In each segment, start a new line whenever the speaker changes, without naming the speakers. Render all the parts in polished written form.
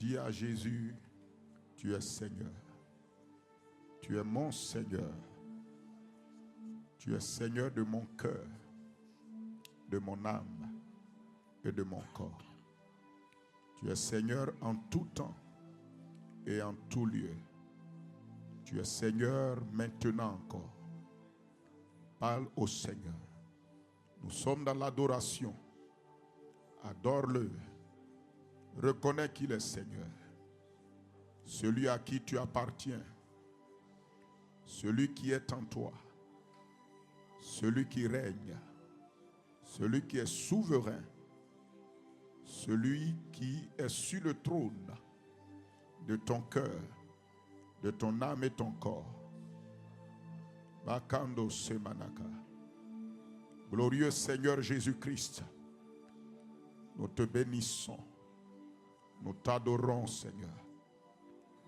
Dis à Jésus, tu es Seigneur. Tu es mon Seigneur. Tu es Seigneur de mon cœur, de mon âme et de mon corps. Tu es Seigneur en tout temps et en tout lieu. Tu es Seigneur maintenant encore. Parle au Seigneur. Nous sommes dans l'adoration. Adore-le. Reconnais qu'il est Seigneur. Celui à qui tu appartiens. Celui qui est en toi. Celui qui règne. Celui qui est souverain. Celui qui est sur le trône de ton cœur, de ton âme et ton corps. Bakando Semanaka. Glorieux Seigneur Jésus-Christ, nous te bénissons. Nous t'adorons, Seigneur.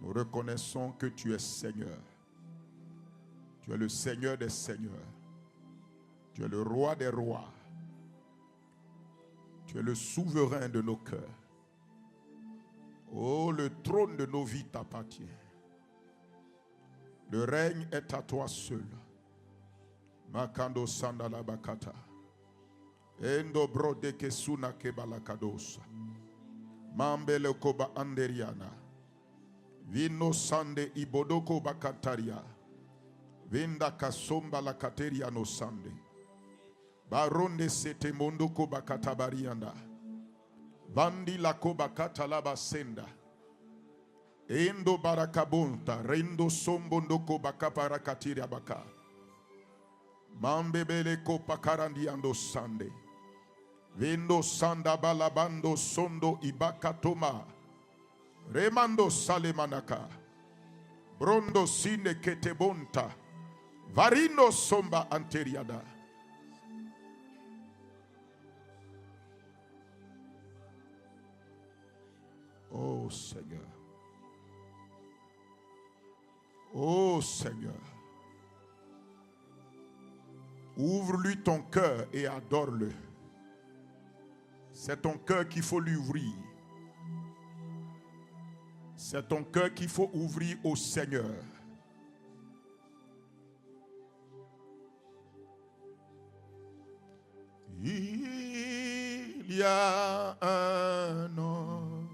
Nous reconnaissons que tu es Seigneur. Tu es le Seigneur des Seigneurs. Tu es le Roi des Rois. Tu es le souverain de nos cœurs. Oh, le trône de nos vies t'appartient. Le règne est à toi seul. Makando sandala bakata. Endo brode kesuna kebalakadosa. Mambele koba anderiana. Vino sande ibodoko bakataria. Vinda kasomba la kateria no sande. Baronde sete mondoko bakatabarianda. Vandi la koba katalaba senda. Endo barakabunta. Rendo sombondoko bakaparakatiria baka. Mambebele kopa karandiando sande. Vendo sanda balabando sondo ibakatoma. Remando salemanaka. Brondo sine ketebonta. Varino somba anteriada. Oh Seigneur. Oh Seigneur. Ouvre-lui ton cœur et adore-le. C'est ton cœur qu'il faut lui ouvrir. C'est ton cœur qu'il faut ouvrir au Seigneur. Il y a un nom.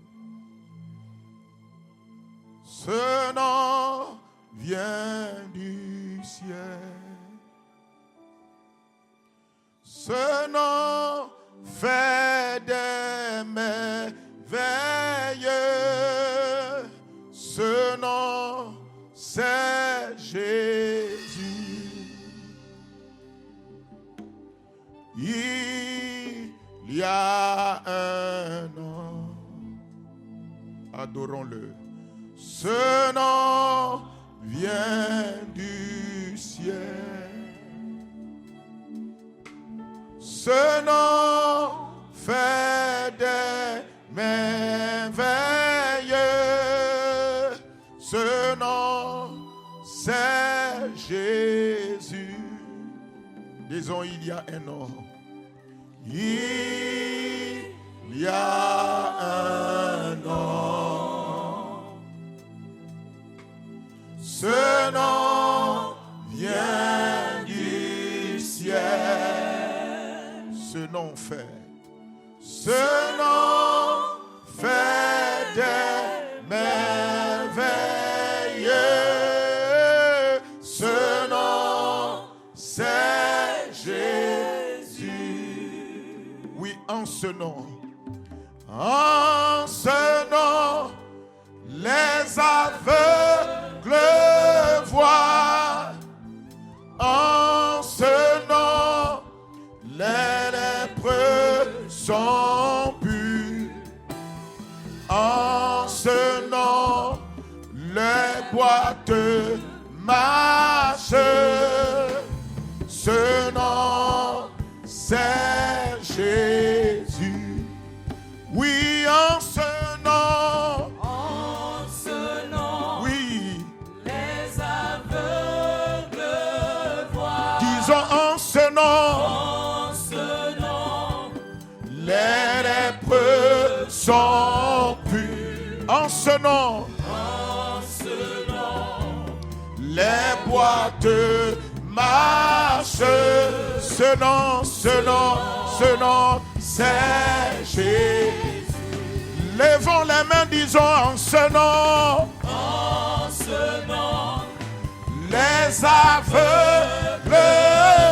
Ce nom vient du ciel. Ce nom fait des merveilles. Ce nom, c'est Jésus. Il y a un nom. Adorons-le. Ce nom vient du ciel. Ce nom fait des merveilles. Ce nom, c'est Jésus. Disons, il y a un nom. Il y a un nom. Ce nom vient du ciel. Ce nom fait. Ce nom fait des merveilles. Ce nom, c'est Jésus. Oui, en ce nom. En ce nom, les aveugles voient. En ce nom, les lépreux sont purs. En ce nom, les boiteux marchent. Ce nom, c'est Jésus. Oui, en ce nom.
En ce nom.
Oui.
Les aveugles voient.
Disons en ce nom.
En ce nom.
Les lépreux sont purs. En ce nom, les boîtes marchent. Ce nom, c'est Jésus. Levons les mains, disons en ce nom. Les aveugles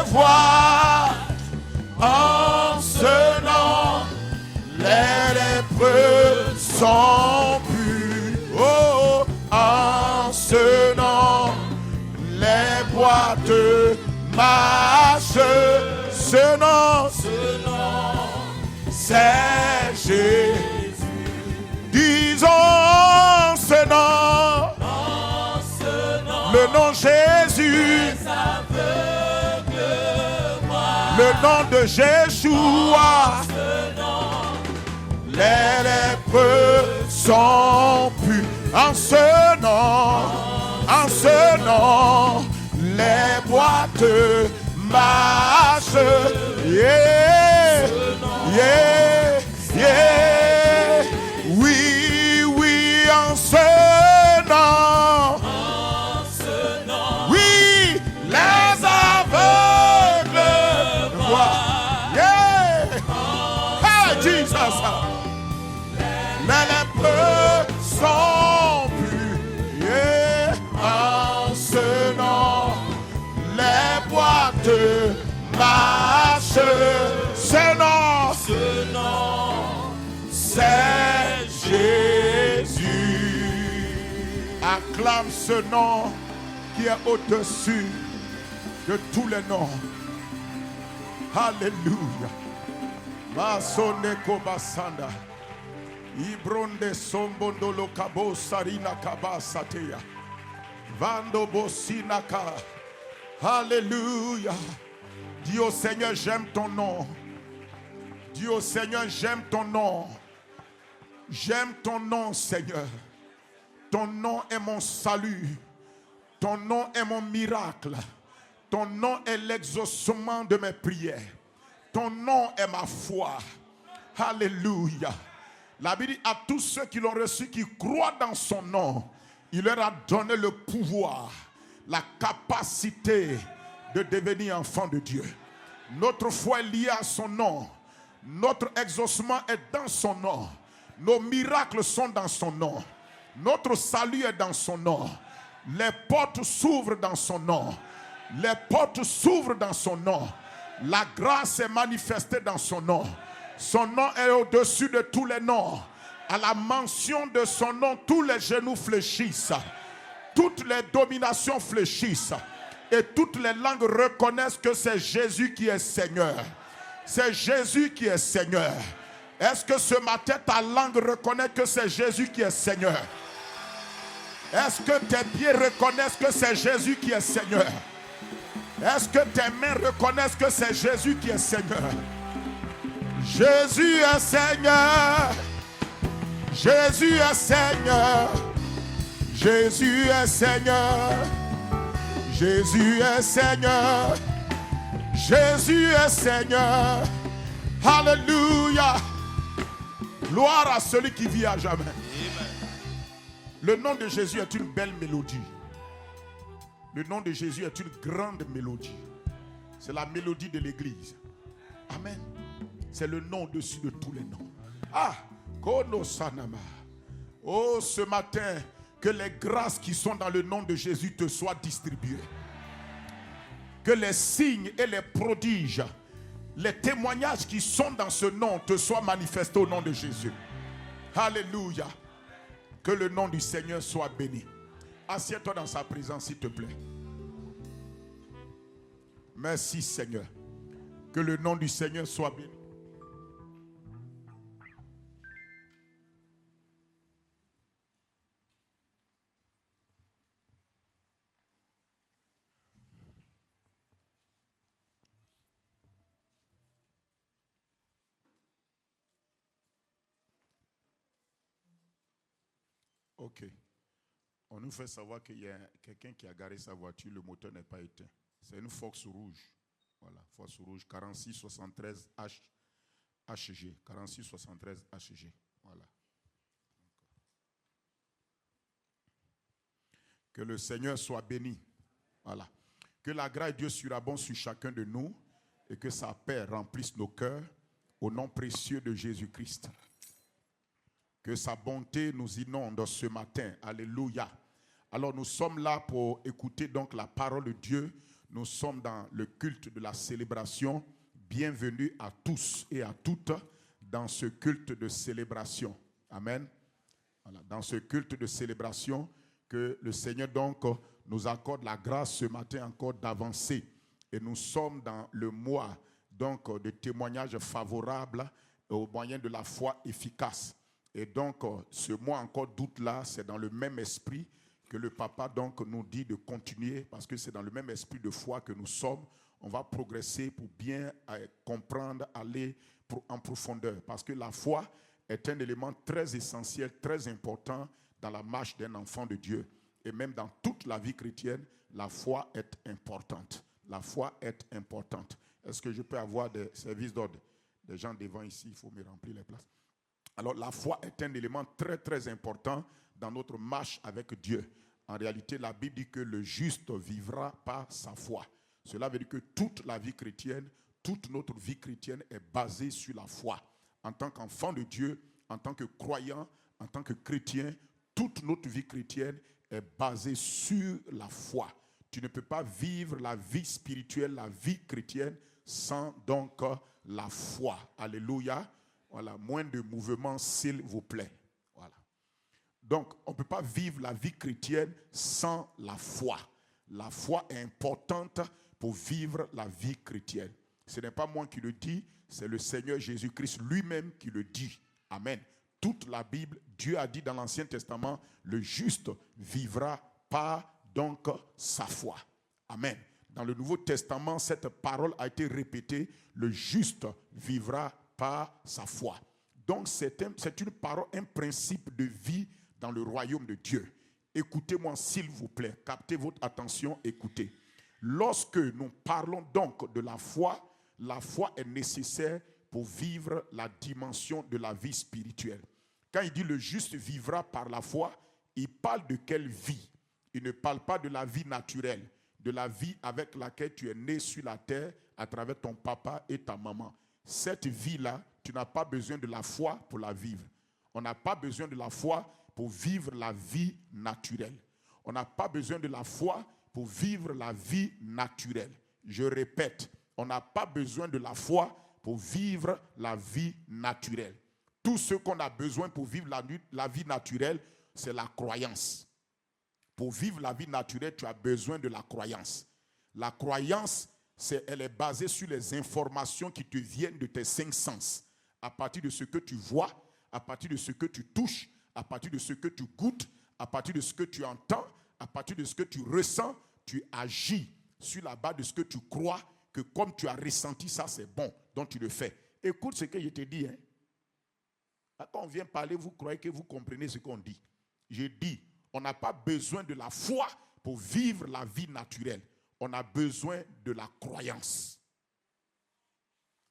voient. En ce nom, les lépreux sont purs. Oh, en ce nom, les boîtes marchent. Ce nom, c'est Jésus. Disons ce nom. Le nom Jésus. Le nom de Jésus. Les lépreux sont purs. En ce nom, les boîtes marchent. Yeah, yeah, yeah. Oui, oui, en ce nom. Oui, les aveugles voient. Yeah. Hey, Jesus. Les lépreux sont purs. Yeah. En ce nom, les boîtes marchent. Ce nom, c'est Jésus. Acclame ce nom qui est au-dessus de tous les noms. Alléluia. Masone kobasanda. Ibronde sombondolo kabo sarina kabasateya. Vando bosinaka. Alléluia. Dis au Seigneur, j'aime ton nom. Dis au Seigneur, j'aime ton nom. J'aime ton nom, Seigneur. Ton nom est mon salut. Ton nom est mon miracle. Ton nom est l'exaucement de mes prières. Ton nom est ma foi. Alléluia. La Bible dit à tous ceux qui l'ont reçu, qui croient dans son nom, il leur a donné le pouvoir, la capacité de devenir enfants de Dieu. Notre foi est liée à son nom. Notre exaucement est dans son nom. Nos miracles sont dans son nom. Notre salut est dans son nom. Les portes s'ouvrent dans son nom. Les portes s'ouvrent dans son nom. La grâce est manifestée dans son nom. Son nom est au-dessus de tous les noms. À la mention de son nom, tous les genoux fléchissent. Toutes les dominations fléchissent. Et toutes les langues reconnaissent que c'est Jésus qui est Seigneur. C'est Jésus qui est Seigneur. Est-ce que ce matin ta langue reconnaît que c'est Jésus qui est Seigneur? Est-ce que tes pieds reconnaissent que c'est Jésus qui est Seigneur? Est-ce que tes mains reconnaissent que c'est Jésus qui est Seigneur? Jésus est Seigneur. Jésus est Seigneur. Jésus est Seigneur. Jésus est Seigneur. Jésus est Seigneur. Alléluia. Gloire à celui qui vit à jamais. Le nom de Jésus est une belle mélodie. Le nom de Jésus est une grande mélodie. C'est la mélodie de l'église. Amen. C'est le nom au-dessus de tous les noms. Ah, Kono Sanama. Oh, ce matin, que les grâces qui sont dans le nom de Jésus te soient distribuées. Que les signes et les prodiges, les témoignages qui sont dans ce nom te soient manifestés au nom de Jésus. Alléluia. Que le nom du Seigneur soit béni. Assieds-toi dans sa présence, s'il te plaît. Merci, Seigneur. Que le nom du Seigneur soit béni. Ok. On nous fait savoir qu'il y a quelqu'un qui a garé sa voiture, le moteur n'est pas éteint. C'est une Fox rouge. Voilà, Fox rouge 4673 HG. 4673 HG. Voilà. Que le Seigneur soit béni. Voilà. Que la grâce de Dieu surabonde sur chacun de nous et que sa paix remplisse nos cœurs au nom précieux de Jésus-Christ. Que sa bonté nous inonde ce matin. Alléluia. Alors nous sommes là pour écouter donc la parole de Dieu. Nous sommes dans le culte de la célébration. Bienvenue à tous et à toutes dans ce culte de célébration. Amen. Voilà, dans ce culte de célébration, que le Seigneur donc nous accorde la grâce ce matin encore d'avancer. Et nous sommes dans le mois donc de témoignages favorables au moyen de la foi efficace. Et donc ce mois encore d'août là, c'est dans le même esprit que le papa donc nous dit de continuer, parce que c'est dans le même esprit de foi que nous sommes. On va progresser pour bien comprendre, aller en profondeur. Parce que la foi est un élément très essentiel, très important dans la marche d'un enfant de Dieu. Et même dans toute la vie chrétienne, la foi est importante. La foi est importante. Est-ce que je peux avoir des services d'ordre? Des gens devant ici, il faut me remplir les places. Alors la foi est un élément très très important dans notre marche avec Dieu. En réalité, la Bible dit que le juste vivra par sa foi. Cela veut dire que toute la vie chrétienne, toute notre vie chrétienne est basée sur la foi. En tant qu'enfant de Dieu, en tant que croyant, en tant que chrétien, toute notre vie chrétienne est basée sur la foi. Tu ne peux pas vivre la vie spirituelle, la vie chrétienne sans donc la foi. Alléluia. Voilà, moins de mouvements s'il vous plaît. Voilà. Donc, on ne peut pas vivre la vie chrétienne sans la foi. La foi est importante pour vivre la vie chrétienne. Ce n'est pas moi qui le dis, c'est le Seigneur Jésus-Christ lui-même qui le dit. Amen. Toute la Bible, Dieu a dit dans l'Ancien Testament, le juste vivra par donc sa foi. Amen. Dans le Nouveau Testament, cette parole a été répétée, le juste vivra par sa foi. Donc c'est une parole, un principe de vie dans le royaume de Dieu. Écoutez-moi s'il vous plaît, captez votre attention, écoutez. Lorsque nous parlons donc de la foi est nécessaire pour vivre la dimension de la vie spirituelle. Quand il dit le juste vivra par la foi, il parle de quelle vie? Il ne parle pas de la vie naturelle, de la vie avec laquelle tu es né sur la terre à travers ton papa et ta maman. Cette vie-là, tu n'as pas besoin de la foi pour la vivre. On n'a pas besoin de la foi pour vivre la vie naturelle. On n'a pas besoin de la foi pour vivre la vie naturelle. Je répète, on n'a pas besoin de la foi pour vivre la vie naturelle. Tout ce qu'on a besoin pour vivre la vie naturelle, c'est la croyance. Pour vivre la vie naturelle, tu as besoin de la croyance. La croyance, elle est basée sur les informations qui te viennent de tes 5 sens. À partir de ce que tu vois, à partir de ce que tu touches, à partir de ce que tu goûtes, à partir de ce que tu entends, à partir de ce que tu ressens, tu agis sur la base de ce que tu crois, que comme tu as ressenti ça, c'est bon, donc tu le fais. Écoute ce que je te dis. Quand on vient parler, vous croyez que vous comprenez ce qu'on dit. Je dis, on n'a pas besoin de la foi pour vivre la vie naturelle. On a besoin de la croyance.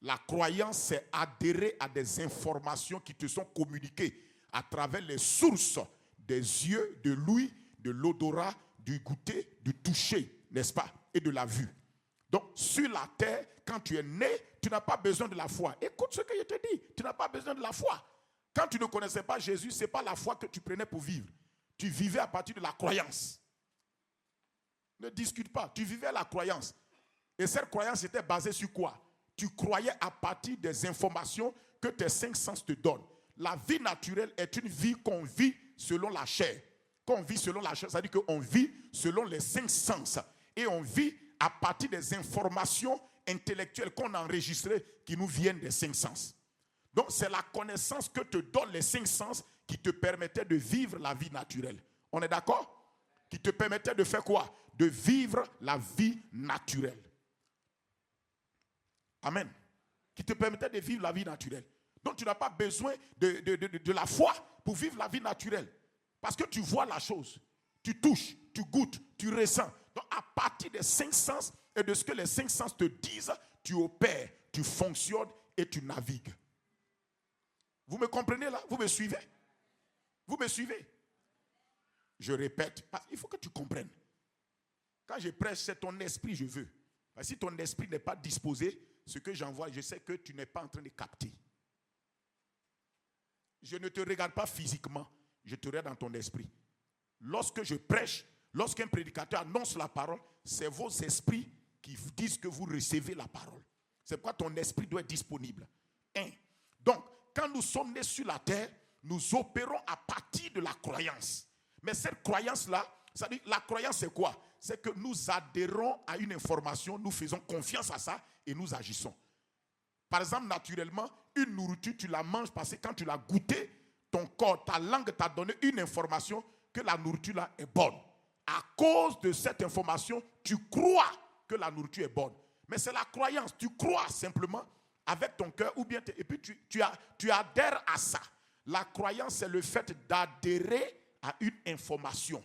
La croyance, c'est adhérer à des informations qui te sont communiquées à travers les sources des yeux, de l'ouïe, de l'odorat, du goûter, du toucher, n'est-ce pas, et de la vue. Donc, sur la terre, quand tu es né, tu n'as pas besoin de la foi. Écoute ce que je te dis, tu n'as pas besoin de la foi. Quand tu ne connaissais pas Jésus, ce n'est pas la foi que tu prenais pour vivre. Tu vivais à partir de la croyance. Ne discute pas, tu vivais la croyance. Et cette croyance était basée sur quoi? Tu croyais à partir des informations que tes 5 sens te donnent. La vie naturelle est une vie qu'on vit selon la chair. Quand on vit selon la chair, ça veut dire qu'on vit selon les 5 sens. Et on vit à partir des informations intellectuelles qu'on a enregistrées qui nous viennent des 5 sens. Donc c'est la connaissance que te donnent les 5 sens qui te permettait de vivre la vie naturelle. On est d'accord? Qui te permettait de faire quoi? De vivre la vie naturelle. Amen. Qui te permettait de vivre la vie naturelle. Donc tu n'as pas besoin de la foi pour vivre la vie naturelle. Parce que tu vois la chose. Tu touches, tu goûtes, tu ressens. Donc à partir des 5 sens et de ce que les 5 sens te disent, tu opères, tu fonctionnes et tu navigues. Vous me comprenez là? Vous me suivez? Vous me suivez? je répète, parce qu'il faut que tu comprennes. Quand je prêche, c'est ton esprit, je veux. Parce que si ton esprit n'est pas disposé, ce que j'envoie, je sais que tu n'es pas en train de capter. Je ne te regarde pas physiquement, je te regarde dans ton esprit. Lorsque je prêche, lorsqu'un prédicateur annonce la parole, c'est vos esprits qui disent que vous recevez la parole. C'est pourquoi ton esprit doit être disponible. Donc, quand nous sommes nés sur la terre, nous opérons à partir de la croyance. Mais cette croyance-là, c'est-à-dire, la croyance c'est quoi? C'est que nous adhérons à une information, nous faisons confiance à ça et nous agissons. Par exemple, naturellement, une nourriture, tu la manges parce que quand tu l'as goûté, ton corps, ta langue t'a donné une information que la nourriture là est bonne. À cause de cette information, tu crois que la nourriture est bonne. Mais c'est la croyance, tu crois simplement avec ton cœur ou bien et puis tu adhères à ça. La croyance, c'est le fait d'adhérer à une information.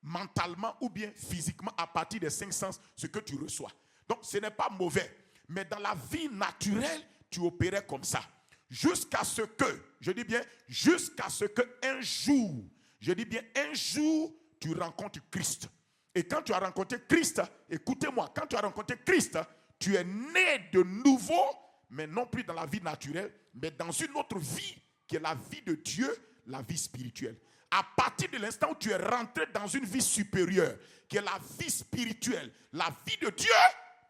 Mentalement ou bien physiquement à partir des 5 sens, ce que tu reçois. Donc ce n'est pas mauvais. Mais dans la vie naturelle, tu opérais comme ça. Jusqu'à ce que, je dis bien, jusqu'à ce qu'un jour, je dis bien un jour, tu rencontres Christ. Et quand tu as rencontré Christ, écoutez-moi, quand tu as rencontré Christ, tu es né de nouveau, mais non plus dans la vie naturelle, mais dans une autre vie qui est la vie de Dieu, la vie spirituelle. À partir de l'instant où tu es rentré dans une vie supérieure, qui est la vie spirituelle, la vie de Dieu,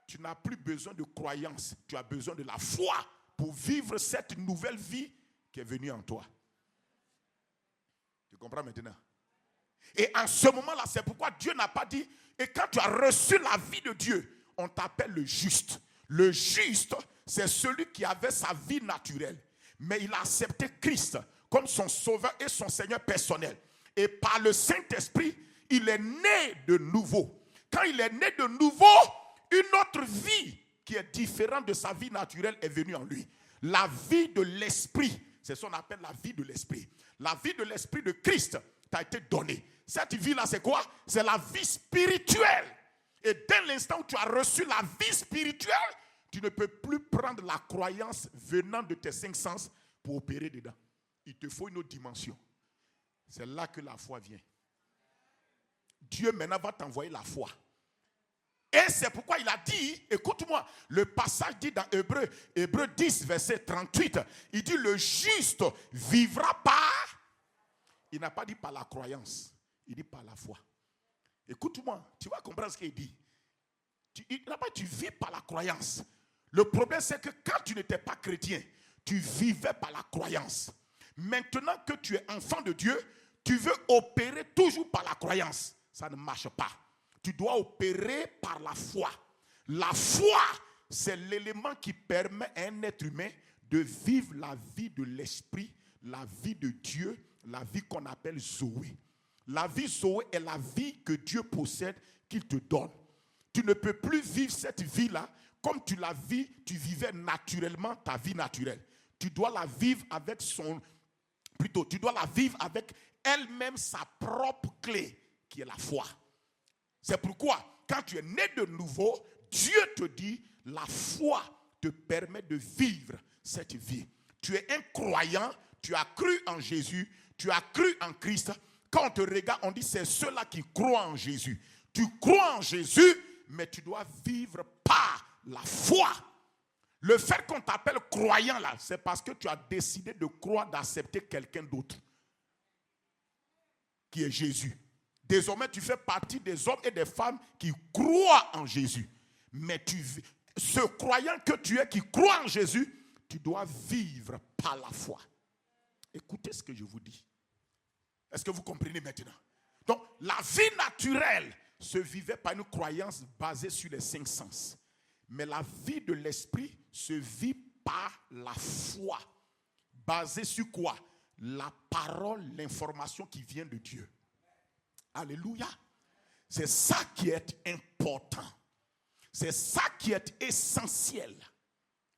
tu n'as plus besoin de croyance, tu as besoin de la foi pour vivre cette nouvelle vie qui est venue en toi. Tu comprends maintenant? Et en ce moment-là, c'est pourquoi Dieu n'a pas dit, et quand tu as reçu la vie de Dieu, on t'appelle le juste. Le juste, c'est celui qui avait sa vie naturelle, mais il a accepté Christ comme son sauveur et son Seigneur personnel. Et par le Saint-Esprit, il est né de nouveau. Quand il est né de nouveau, une autre vie qui est différente de sa vie naturelle est venue en lui. La vie de l'esprit, c'est ce qu'on appelle la vie de l'esprit. La vie de l'esprit de Christ t'a été donnée. Cette vie-là, c'est quoi? C'est la vie spirituelle. Et dès l'instant où tu as reçu la vie spirituelle, tu ne peux plus prendre la croyance venant de tes 5 sens pour opérer dedans. Il te faut une autre dimension. C'est là que la foi vient. Dieu maintenant va t'envoyer la foi. Et c'est pourquoi il a dit, écoute-moi, le passage dit dans Hébreux 10, verset 38, il dit le juste vivra par, il n'a pas dit par la croyance, il dit par la foi. Écoute-moi, tu vas comprendre ce qu'il dit. Il n'a pas dit tu vis par la croyance. Le problème c'est que quand tu n'étais pas chrétien, tu vivais par la croyance. Maintenant que tu es enfant de Dieu, tu veux opérer toujours par la croyance. Ça ne marche pas. Tu dois opérer par la foi. La foi, c'est l'élément qui permet à un être humain de vivre la vie de l'esprit, la vie de Dieu, la vie qu'on appelle Zoé. La vie Zoé est la vie que Dieu possède, qu'il te donne. Tu ne peux plus vivre cette vie-là comme tu vivais naturellement ta vie naturelle. Tu dois la vivre avec tu dois la vivre avec elle-même sa propre clé, qui est la foi. C'est pourquoi, quand tu es né de nouveau, Dieu te dit, la foi te permet de vivre cette vie. Tu es un croyant, tu as cru en Jésus, tu as cru en Christ. Quand on te regarde, on dit, c'est ceux-là qui croient en Jésus. Tu crois en Jésus, mais tu dois vivre par la foi. Le fait qu'on t'appelle croyant là, c'est parce que tu as décidé de croire, d'accepter quelqu'un d'autre, qui est Jésus. Désormais, tu fais partie des hommes et des femmes qui croient en Jésus. Mais ce croyant que tu es, qui croit en Jésus, tu dois vivre par la foi. Écoutez ce que je vous dis. Est-ce que vous comprenez maintenant? Donc, la vie naturelle se vivait par une croyance basée sur les 5 sens. Mais la vie de l'esprit se vit par la foi. Basée sur quoi? La parole, l'information qui vient de Dieu. Alléluia. C'est ça qui est important. C'est ça qui est essentiel.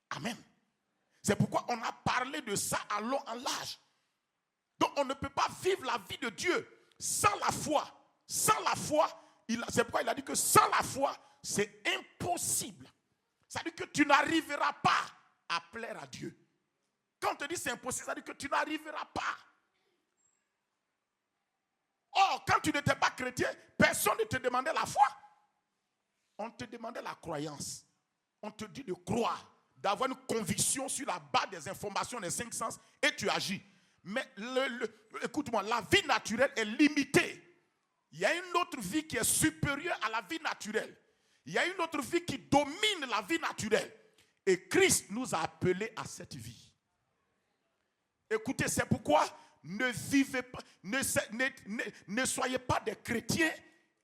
Amen. C'est pourquoi on a parlé de ça à long en large. Donc on ne peut pas vivre la vie de Dieu sans la foi. Sans la foi, c'est pourquoi il a dit que sans la foi, c'est impossible. Ça veut dire que tu n'arriveras pas à plaire à Dieu. Quand on te dit c'est impossible, ça veut dire que tu n'arriveras pas. quand tu n'étais pas chrétien, personne ne te demandait la foi. On te demandait la croyance. On te dit de croire, d'avoir une conviction sur la base des informations des 5 sens et tu agis. Mais écoute-moi, la vie naturelle est limitée. Il y a une autre vie qui est supérieure à la vie naturelle. Il y a une autre vie qui domine la vie naturelle. Et Christ nous a appelés à cette vie. Écoutez, c'est pourquoi ne vivez pas, ne soyez pas des chrétiens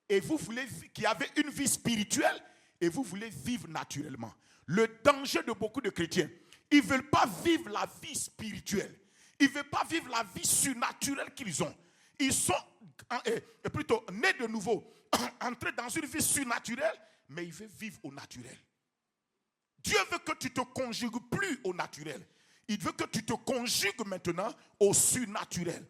et vous voulez qui avez une vie spirituelle et vous voulez vivre naturellement. Le danger de beaucoup de chrétiens, ils ne veulent pas vivre la vie spirituelle. Ils ne veulent pas vivre la vie surnaturelle qu'ils ont. Ils sont plutôt nés de nouveau, entrés dans une vie surnaturelle, mais ils veulent vivre au naturel. Dieu veut que tu te conjugues plus au naturel. Il veut que tu te conjugues maintenant au surnaturel.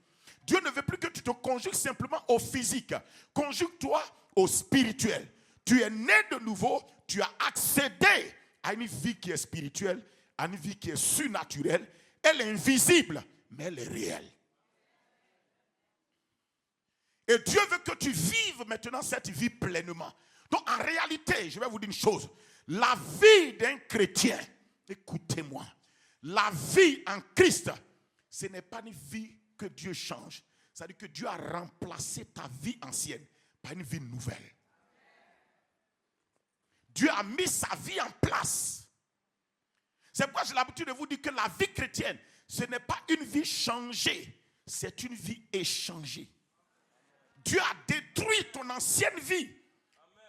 Dieu ne veut plus que tu te conjugues simplement au physique. Conjugue-toi au spirituel. Tu es né de nouveau, tu as accédé à une vie qui est spirituelle, à une vie qui est surnaturelle. Elle est invisible, mais elle est réelle. Et Dieu veut que tu vives maintenant cette vie pleinement. Donc en réalité, je vais vous dire une chose. La vie d'un chrétien, écoutez-moi, la vie en Christ, ce n'est pas une vie que Dieu change. C'est-à-dire que Dieu a remplacé ta vie ancienne par une vie nouvelle. Dieu a mis sa vie en place. C'est pourquoi j'ai l'habitude de vous dire que la vie chrétienne, ce n'est pas une vie changée, c'est une vie échangée. Dieu a détruit ton ancienne vie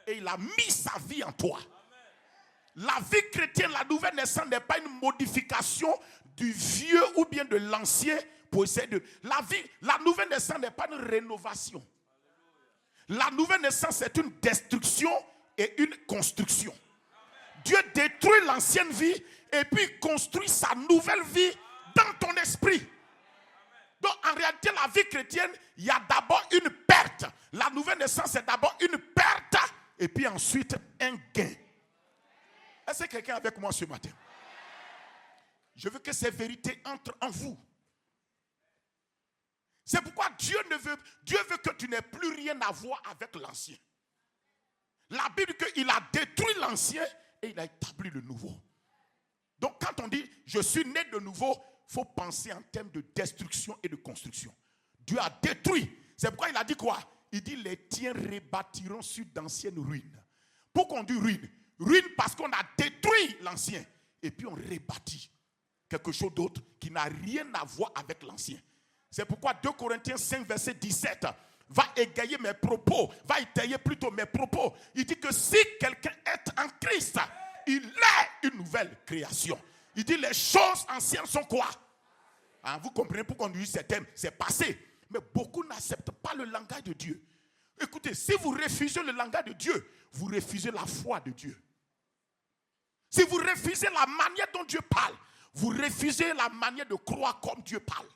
et il a mis sa vie en toi. La vie chrétienne, la nouvelle naissance n'est pas une modification du vieux ou bien de l'ancien pour essayer de... La nouvelle naissance n'est pas une rénovation. La nouvelle naissance, c'est une destruction et une construction. Dieu détruit l'ancienne vie et puis construit sa nouvelle vie dans ton esprit. Donc en réalité, la vie chrétienne, il y a d'abord une perte. La nouvelle naissance, c'est d'abord une perte et puis ensuite un gain. Est-ce que quelqu'un est avec moi ce matin? Je veux que ces vérités entrent en vous. C'est pourquoi Dieu veut que tu n'aies plus rien à voir avec l'ancien. La Bible dit qu'il a détruit l'ancien et il a établi le nouveau. Donc quand on dit je suis né de nouveau, il faut penser en termes de destruction et de construction. Dieu a détruit. C'est pourquoi il a dit quoi? Il dit les tiens rebâtiront sur d'anciennes ruines. Pourquoi on dit ruine? Ruine parce qu'on a détruit l'ancien et puis on rebâtit quelque chose d'autre qui n'a rien à voir avec l'ancien. C'est pourquoi 2 Corinthiens 5 verset 17 va égayer mes propos, va étayer plutôt mes propos. Il dit que si quelqu'un est en Christ, il est une nouvelle création. Il dit les choses anciennes sont quoi? Hein, vous comprenez pourquoi on dit ces thèmes, c'est passé. Mais beaucoup n'acceptent pas le langage de Dieu. Écoutez, si vous refusez le langage de Dieu, vous refusez la foi de Dieu. Si vous refusez la manière dont Dieu parle, vous refusez la manière de croire comme Dieu parle.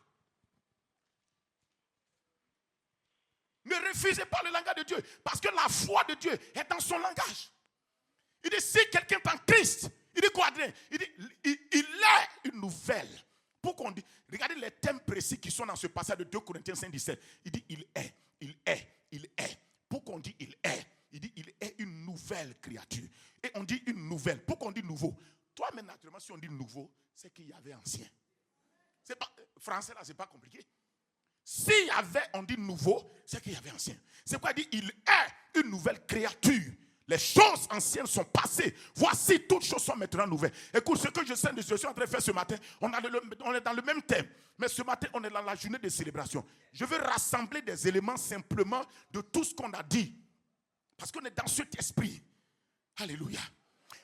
Ne refusez pas le langage de Dieu, parce que la foi de Dieu est dans son langage. Il dit, si quelqu'un est en Christ, il dit quoi? Il dit, il est une nouvelle. Pourquoi on dit, regardez les thèmes précis qui sont dans ce passage de 2 Corinthiens 5, 17. Il dit, il est. Pourquoi on dit il est? Il dit, il est une nouvelle créature. Et on dit une nouvelle. Pourquoi on dit nouveau? Toi, mais naturellement, si on dit nouveau, c'est qu'il y avait ancien. C'est pas, français là, c'est pas compliqué. S'il y avait, on dit nouveau, c'est qu'il y avait ancien. C'est pourquoi il dit, il est une nouvelle créature. Les choses anciennes sont passées. Voici, toutes choses sont maintenant nouvelles. Écoute, ce que je suis en train de faire ce matin, on est dans le même thème. Mais ce matin, on est dans la journée de célébration. Je veux rassembler des éléments simplement de tout ce qu'on a dit. Parce qu'on est dans cet esprit. Alléluia.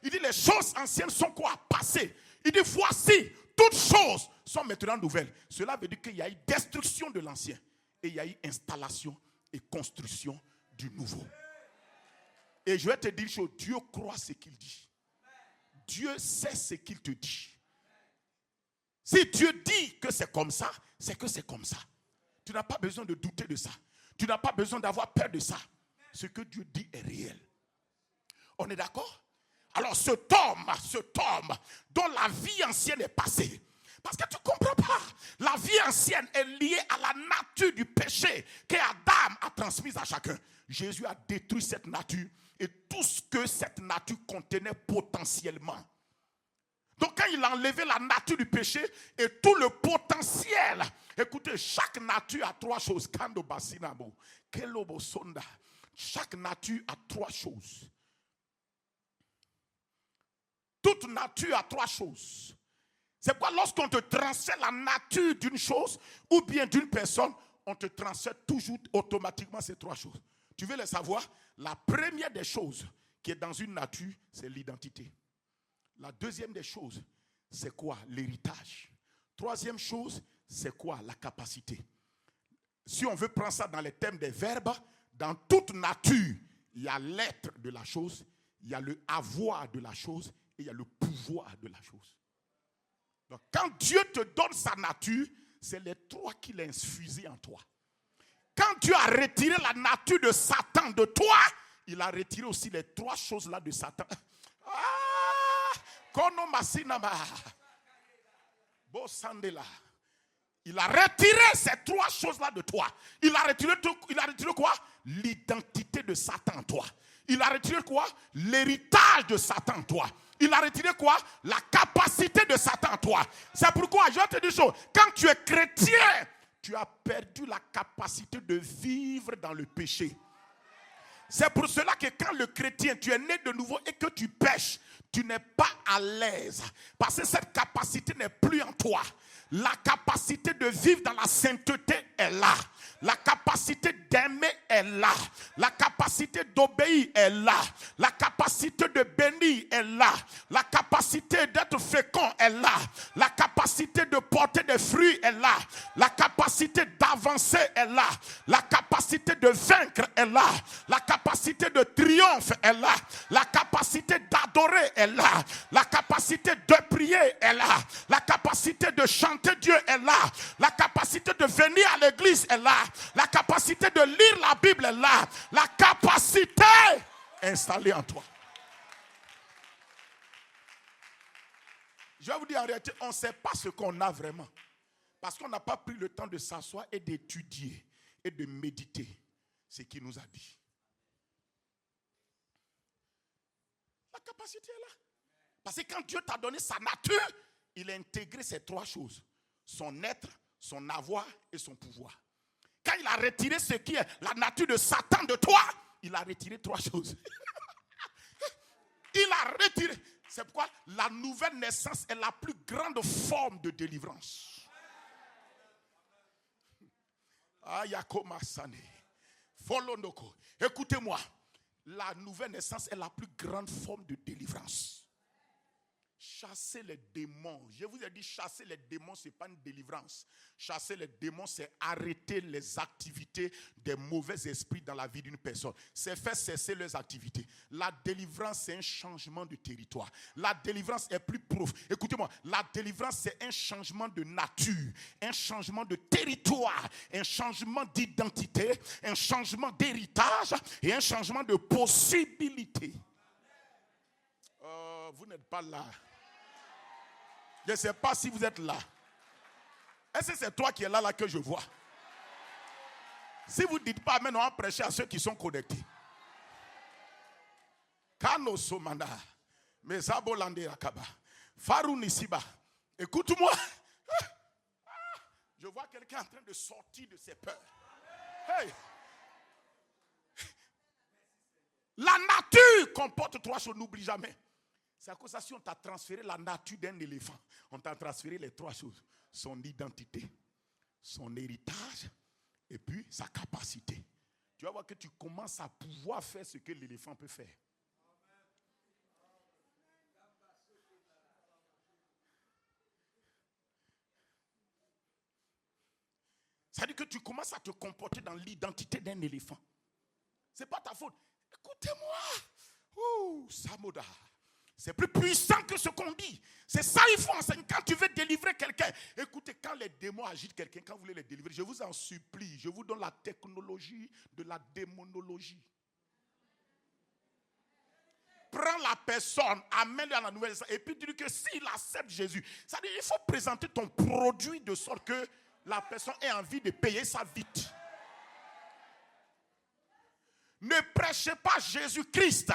Il dit, les choses anciennes sont quoi? Passées. Il dit, voici, toutes choses sont maintenant nouvelles. Cela veut dire qu'il y a eu destruction de l'ancien. Et il y a eu installation et construction du nouveau. Et je vais te dire une chose, Dieu croit ce qu'il dit. Dieu sait ce qu'il te dit. Si Dieu dit que c'est comme ça, c'est que c'est comme ça. Tu n'as pas besoin de douter de ça. Tu n'as pas besoin d'avoir peur de ça. Ce que Dieu dit est réel. On est d'accord? Alors cet homme dont la vie ancienne est passée, parce que tu ne comprends pas, la vie ancienne est liée à la nature du péché qu'Adam a transmise à chacun. Jésus a détruit cette nature et tout ce que cette nature contenait potentiellement. Donc quand il a enlevé la nature du péché et tout le potentiel, écoutez, chaque nature a trois choses. Chaque nature a trois choses. Toute nature a trois choses. C'est pourquoi lorsqu'on te transfère la nature d'une chose ou bien d'une personne, on te transfère toujours automatiquement ces trois choses. Tu veux les savoir? La première des choses qui est dans une nature, c'est l'identité. La deuxième des choses, c'est quoi? L'héritage. Troisième chose, c'est quoi? La capacité. Si on veut prendre ça dans les thèmes des verbes, dans toute nature, il y a l'être de la chose, il y a le avoir de la chose et il y a le pouvoir de la chose. Donc quand Dieu te donne sa nature, c'est les trois qu'il a infusé en toi. Quand Dieu a retiré la nature de Satan de toi, il a retiré aussi les trois choses là de Satan. Il a retiré ces trois choses-là de toi. Il a retiré quoi? L'identité de Satan en toi. Il a retiré quoi? L'héritage de Satan en toi. Il a retiré quoi? La capacité de Satan en toi. C'est pourquoi, je te dis une chose, quand tu es chrétien, tu as perdu la capacité de vivre dans le péché. C'est pour cela que quand le chrétien, tu es né de nouveau et que tu pêches, tu n'es pas à l'aise. Parce que cette capacité n'est plus en toi. La capacité de vivre dans la sainteté est là. La capacité d'aimer est là. La capacité d'obéir est là. La capacité de bénir est là. La capacité d'être fécond est là. La capacité de porter des fruits est là. La capacité d'avancer est là. La capacité de vaincre est là. La capacité de triomphe est là. La capacité d'adorer est là. La capacité de prier est là. La capacité de chanter Dieu est là. La capacité de venir à l'église est là. La capacité de lire la Bible est là. La capacité installée en toi. Je vais vous dire en réalité, on ne sait pas ce qu'on a vraiment. Parce qu'on n'a pas pris le temps de s'asseoir et d'étudier et de méditer ce qu'il nous a dit. La capacité est là. Parce que quand Dieu t'a donné sa nature, il a intégré ces trois choses. Son être, son avoir et son pouvoir. Quand il a retiré ce qui est la nature de Satan de toi, il a retiré trois choses. Il a retiré. C'est pourquoi la nouvelle naissance est la plus grande forme de délivrance. Écoutez-moi. La nouvelle naissance est la plus grande forme de délivrance. Chasser les démons. Je vous ai dit, chasser les démons, ce n'est pas une délivrance. Chasser les démons, c'est arrêter les activités des mauvais esprits dans la vie d'une personne. C'est faire cesser leurs activités. La délivrance, c'est un changement de territoire. La délivrance est plus profond. Écoutez-moi, la délivrance, c'est un changement de nature, un changement de territoire, un changement d'identité, un changement d'héritage et un changement de possibilité. Vous n'êtes pas là. Je ne sais pas si vous êtes là. Est-ce que c'est toi qui es là que je vois? Si vous ne dites pas, maintenant on va prêcher à ceux qui sont connectés. Kano Somana, Mezabo Lande Akaba, Farou Nisiba. Écoute-moi. Je vois quelqu'un en train de sortir de ses peurs. Hey. La nature comporte trois choses, n'oublie jamais. C'est à cause de ça, si on t'a transféré la nature d'un éléphant, on t'a transféré les trois choses. Son identité, son héritage et puis sa capacité. Tu vas voir que tu commences à pouvoir faire ce que l'éléphant peut faire. Ça veut dire que tu commences à te comporter dans l'identité d'un éléphant. Ce n'est pas ta faute. Écoutez-moi. Samoda. C'est plus puissant que ce qu'on dit. C'est ça qu'il faut enseigner. Quand tu veux délivrer quelqu'un, écoutez, quand les démons agitent quelqu'un, quand vous voulez les délivrer, je vous en supplie, je vous donne la technologie de la démonologie. Prends la personne, amène-le à la nouvelle naissance, et puis dis que s'il accepte Jésus, ça veut dire qu'il faut présenter ton produit de sorte que la personne ait envie de payer ça vite. Ne prêchez pas Jésus-Christ.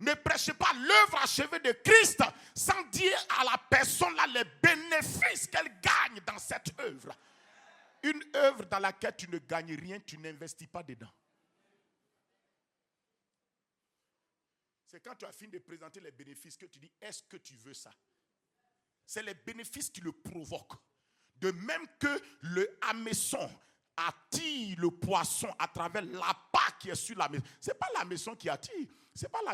Ne prêchez pas l'œuvre achevée de Christ sans dire à la personne là les bénéfices qu'elle gagne dans cette œuvre. Une œuvre dans laquelle tu ne gagnes rien, tu n'investis pas dedans. C'est quand tu as fini de présenter les bénéfices que tu dis, est-ce que tu veux ça? C'est les bénéfices qui le provoquent. De même que le hameçon attire le poisson à travers l'appât qui est sur la maison. Ce n'est pas la maison qui attire. Ce n'est pas le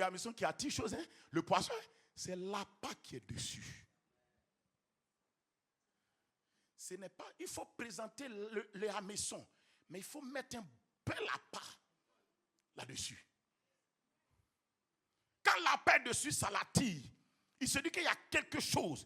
hameçon qui attire chose, hein? Le poisson, c'est l'appât qui est dessus. Ce n'est pas, il faut présenter le hameçon, mais il faut mettre un bel appât là-dessus. Quand l'appât est dessus, ça l'attire. Il se dit qu'il y a quelque chose.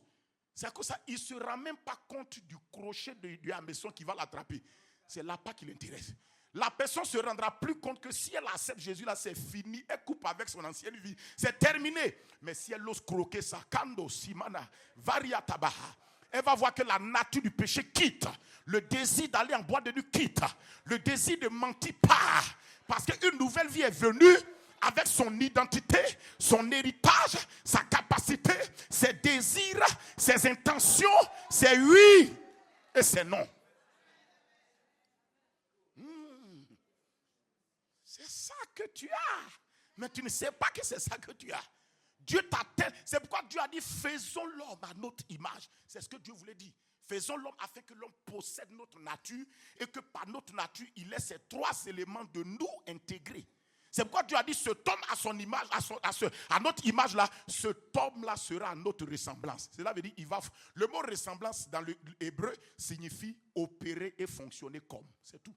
C'est à cause de ça, il ne se rend même pas compte du crochet du hameçon qui va l'attraper. C'est l'appât qui l'intéresse. La personne ne se rendra plus compte que si elle accepte Jésus, là, c'est fini. Elle coupe avec son ancienne vie. C'est terminé. Mais si elle ose croquer ça, Kando, Simana, Varia Tabaha, elle va voir que la nature du péché quitte. Le désir d'aller en boîte de nuit quitte. Le désir de mentir part. Parce qu'une nouvelle vie est venue avec son identité, son héritage, sa capacité, ses désirs, ses intentions, ses oui et ses non. C'est ça que tu as. Mais tu ne sais pas que c'est ça que tu as. Dieu t'attend. C'est pourquoi Dieu a dit faisons l'homme à notre image. C'est ce que Dieu voulait dire. Faisons l'homme afin que l'homme possède notre nature et que par notre nature, il ait ces trois éléments de nous intégrés. C'est pourquoi Dieu a dit cet homme à son image, à notre image là, cet homme là sera à notre ressemblance. Cela veut dire le mot ressemblance dans l'hébreu signifie opérer et fonctionner comme. C'est tout.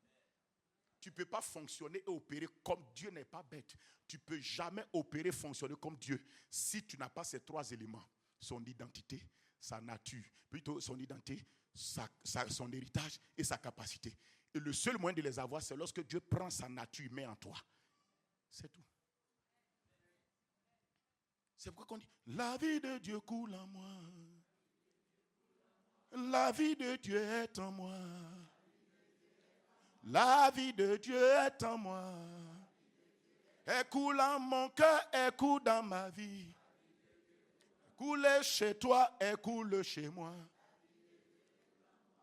Tu ne peux pas fonctionner et opérer comme Dieu n'est pas bête. Tu ne peux jamais opérer et fonctionner comme Dieu si tu n'as pas ces trois éléments. Son identité, sa nature, plutôt son identité, son héritage et sa capacité. Et le seul moyen de les avoir, c'est lorsque Dieu prend sa nature humaine en toi. C'est tout. C'est pourquoi on dit, la vie de Dieu coule en moi. La vie de Dieu est en moi. La vie de Dieu est en moi. Elle coule en mon cœur, elle coule dans ma vie. Coule chez toi, elle coule chez moi.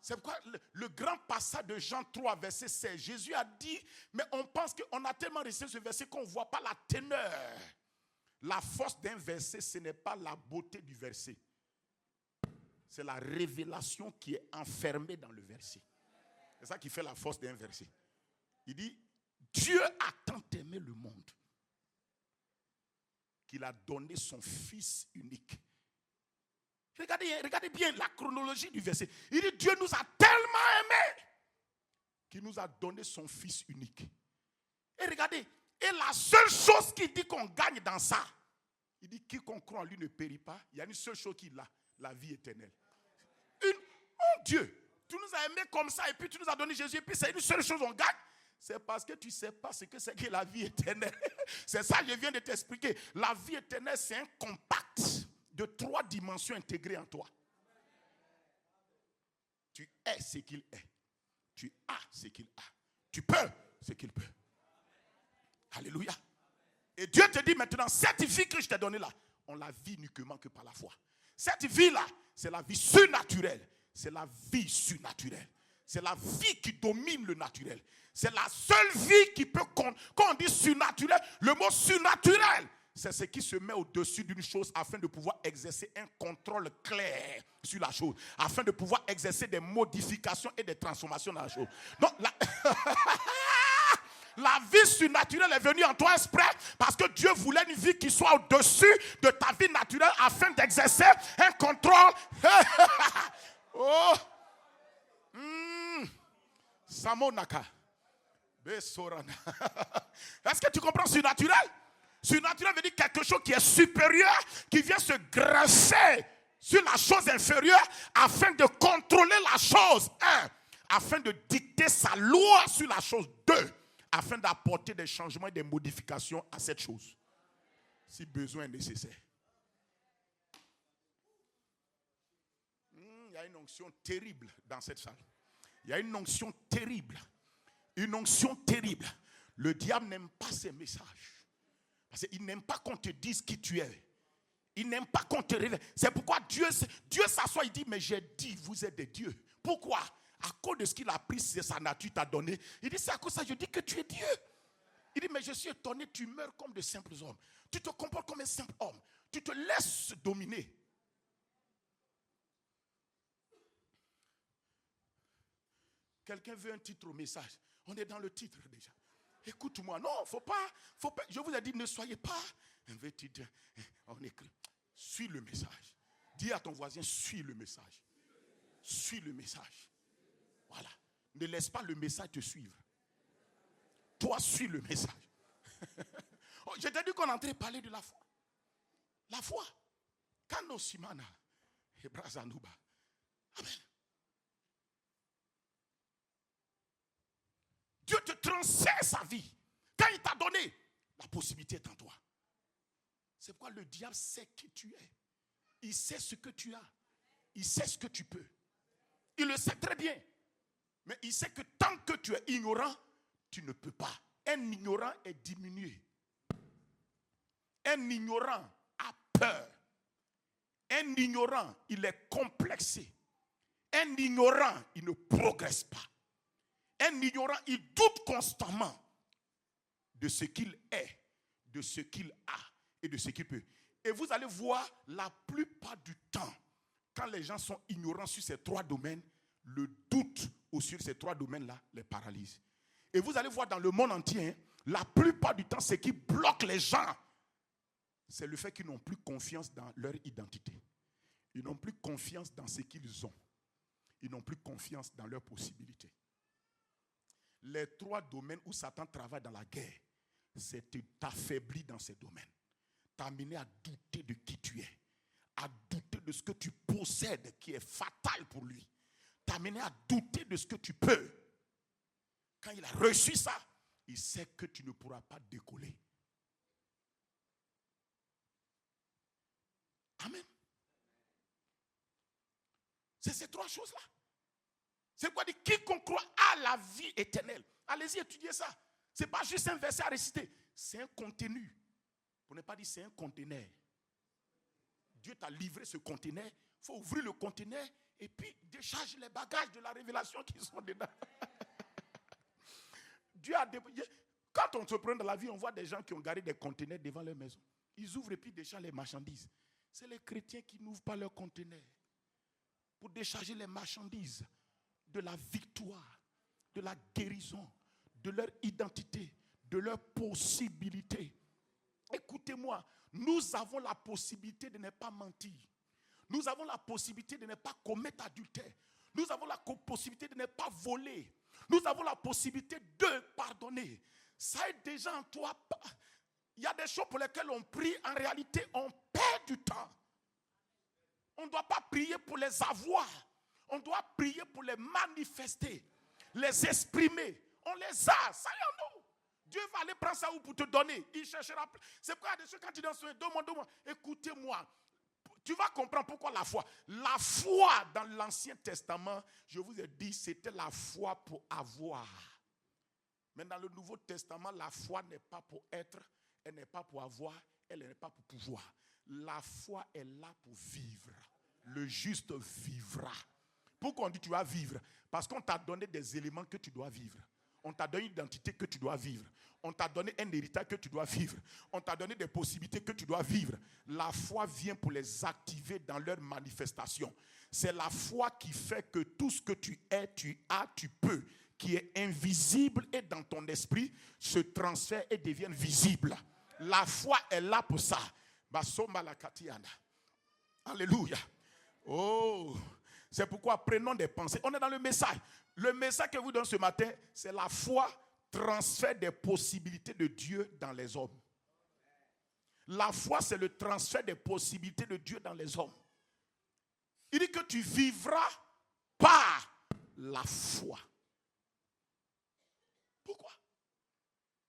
C'est pourquoi le grand passage de Jean 3, verset 16, Jésus a dit, mais on pense qu'on a tellement récité ce verset qu'on ne voit pas la teneur. La force d'un verset, ce n'est pas la beauté du verset. C'est la révélation qui est enfermée dans le verset. C'est ça qui fait la force d'un verset. Il dit, Dieu a tant aimé le monde qu'il a donné son Fils unique. Regardez bien la chronologie du verset. Il dit, Dieu nous a tellement aimés qu'il nous a donné son Fils unique. Et regardez, et la seule chose qu'il dit qu'on gagne dans ça, il dit, quiconque croit en lui ne périt pas. Il y a une seule chose qu'il a, la vie éternelle. Oh Dieu, tu nous as aimés comme ça et puis tu nous as donné Jésus et puis c'est une seule chose qu'on gagne. C'est parce que tu ne sais pas ce que c'est que la vie éternelle. C'est ça que je viens de t'expliquer. La vie éternelle, c'est un compact de 3 dimensions intégrées en toi. Tu es ce qu'il est. Tu as ce qu'il a. Tu peux ce qu'il peut. Alléluia. Et Dieu te dit maintenant, cette vie que je t'ai donnée là, on la vit uniquement que par la foi. Cette vie-là, c'est la vie surnaturelle. C'est la vie surnaturelle. C'est la vie qui domine le naturel. C'est la seule vie qui peut, quand on dit surnaturel, le mot surnaturel, c'est ce qui se met au-dessus d'une chose afin de pouvoir exercer un contrôle clair sur la chose. Afin de pouvoir exercer des modifications et des transformations dans la chose. Donc, la vie surnaturelle est venue en toi exprès parce que Dieu voulait une vie qui soit au-dessus de ta vie naturelle afin d'exercer un contrôle. Oh! Samonaka. Besorana. Est-ce que tu comprends surnaturel? Surnaturel veut dire quelque chose qui est supérieur, qui vient se greffer sur la chose inférieure afin de contrôler la chose. 1. Afin de dicter sa loi sur la chose. 2. Afin d'apporter des changements et des modifications à cette chose. Si besoin est nécessaire. Il y a une onction terrible dans cette salle. Il y a une onction terrible. Une onction terrible. Le diable n'aime pas ces messages. Parce qu'il n'aime pas qu'on te dise qui tu es. Il n'aime pas qu'on te révèle. C'est pourquoi Dieu s'assoit, il dit, mais j'ai dit, vous êtes des dieux. Pourquoi? À cause de ce qu'il a pris, c'est sa nature t'a donné. Il dit, c'est à cause de ça, je dis que tu es Dieu. Il dit, mais je suis étonné, tu meurs comme de simples hommes. Tu te comportes comme un simple homme. Tu te laisses dominer. Quelqu'un veut un titre au message. On est dans le titre déjà. Écoute-moi, non, faut pas. Je vous ai dit, ne soyez pas un vrai titre. On écrit. Suis le message. Dis à ton voisin, suis le message. Suis le message. Voilà. Ne laisse pas le message te suivre. Toi, suis le message. Je t'ai dit qu'on est en train de parler de la foi. La foi. Kano Simana. Et Brazanuba. Amen. Dieu te transfère sa vie. Quand il t'a donné, la possibilité est en toi. C'est pourquoi le diable sait qui tu es. Il sait ce que tu as. Il sait ce que tu peux. Il le sait très bien. Mais il sait que tant que tu es ignorant, tu ne peux pas. Un ignorant est diminué. Un ignorant a peur. Un ignorant, il est complexé. Un ignorant, il ne progresse pas. Un ignorant, il doute constamment de ce qu'il est, de ce qu'il a et de ce qu'il peut. Et vous allez voir, la plupart du temps, quand les gens sont ignorants sur ces trois domaines, le doute ou sur ces trois domaines-là les paralyse. Et vous allez voir dans le monde entier, la plupart du temps, ce qui bloque les gens, c'est le fait qu'ils n'ont plus confiance dans leur identité. Ils n'ont plus confiance dans ce qu'ils ont. Ils n'ont plus confiance dans leurs possibilités. Les trois domaines où Satan travaille dans la guerre, c'est t'affaiblir dans ces domaines. T'amener à douter de qui tu es. À douter de ce que tu possèdes qui est fatal pour lui. T'amener à douter de ce que tu peux. Quand il a reçu ça, il sait que tu ne pourras pas décoller. Amen. C'est ces trois choses-là. C'est quoi dire quiconque croit à la vie éternelle. Allez-y, étudiez ça. Ce n'est pas juste un verset à réciter. C'est un contenu. Pour ne pas dire c'est un conteneur. Dieu t'a livré ce conteneur. Il faut ouvrir le conteneur et puis décharge les bagages de la révélation qui sont dedans. Dieu a déployé. Quand on se prend dans la vie, on voit des gens qui ont garé des conteneurs devant leur maison. Ils ouvrent et puis déchargent les marchandises. C'est les chrétiens qui n'ouvrent pas leurs conteneurs pour décharger les marchandises de la victoire, de la guérison, de leur identité, de leurs possibilités. Écoutez-moi, nous avons la possibilité de ne pas mentir. Nous avons la possibilité de ne pas commettre adultère. Nous avons la possibilité de ne pas voler. Nous avons la possibilité de pardonner. Ça est déjà en toi. Il y a des choses pour lesquelles on prie. En réalité, on perd du temps. On ne doit pas prier pour les avoir. On doit prier pour les manifester, les exprimer. On les a, ça y est en nous. Dieu va aller prendre ça où pour te donner. Il cherchera. C'est pourquoi il y a des choses quand tu dis, demande-moi. Écoutez-moi. Tu vas comprendre pourquoi la foi. La foi dans l'Ancien Testament, je vous ai dit, c'était la foi pour avoir. Mais dans le Nouveau Testament, la foi n'est pas pour être, elle n'est pas pour avoir, elle n'est pas pour pouvoir. La foi est là pour vivre. Le juste vivra. Pourquoi on dit tu vas vivre? Parce qu'on t'a donné des éléments que tu dois vivre. On t'a donné une identité que tu dois vivre. On t'a donné un héritage que tu dois vivre. On t'a donné des possibilités que tu dois vivre. La foi vient pour les activer dans leur manifestation. C'est la foi qui fait que tout ce que tu es, tu as, tu peux, qui est invisible et dans ton esprit, se transfère et devient visible. La foi est là pour ça. Alléluia. Oh, c'est pourquoi prenons des pensées. On est dans le message. Le message que vous donne ce matin, c'est la foi transfert des possibilités de Dieu dans les hommes. La foi, c'est le transfert des possibilités de Dieu dans les hommes. Il dit que tu vivras par la foi. Pourquoi?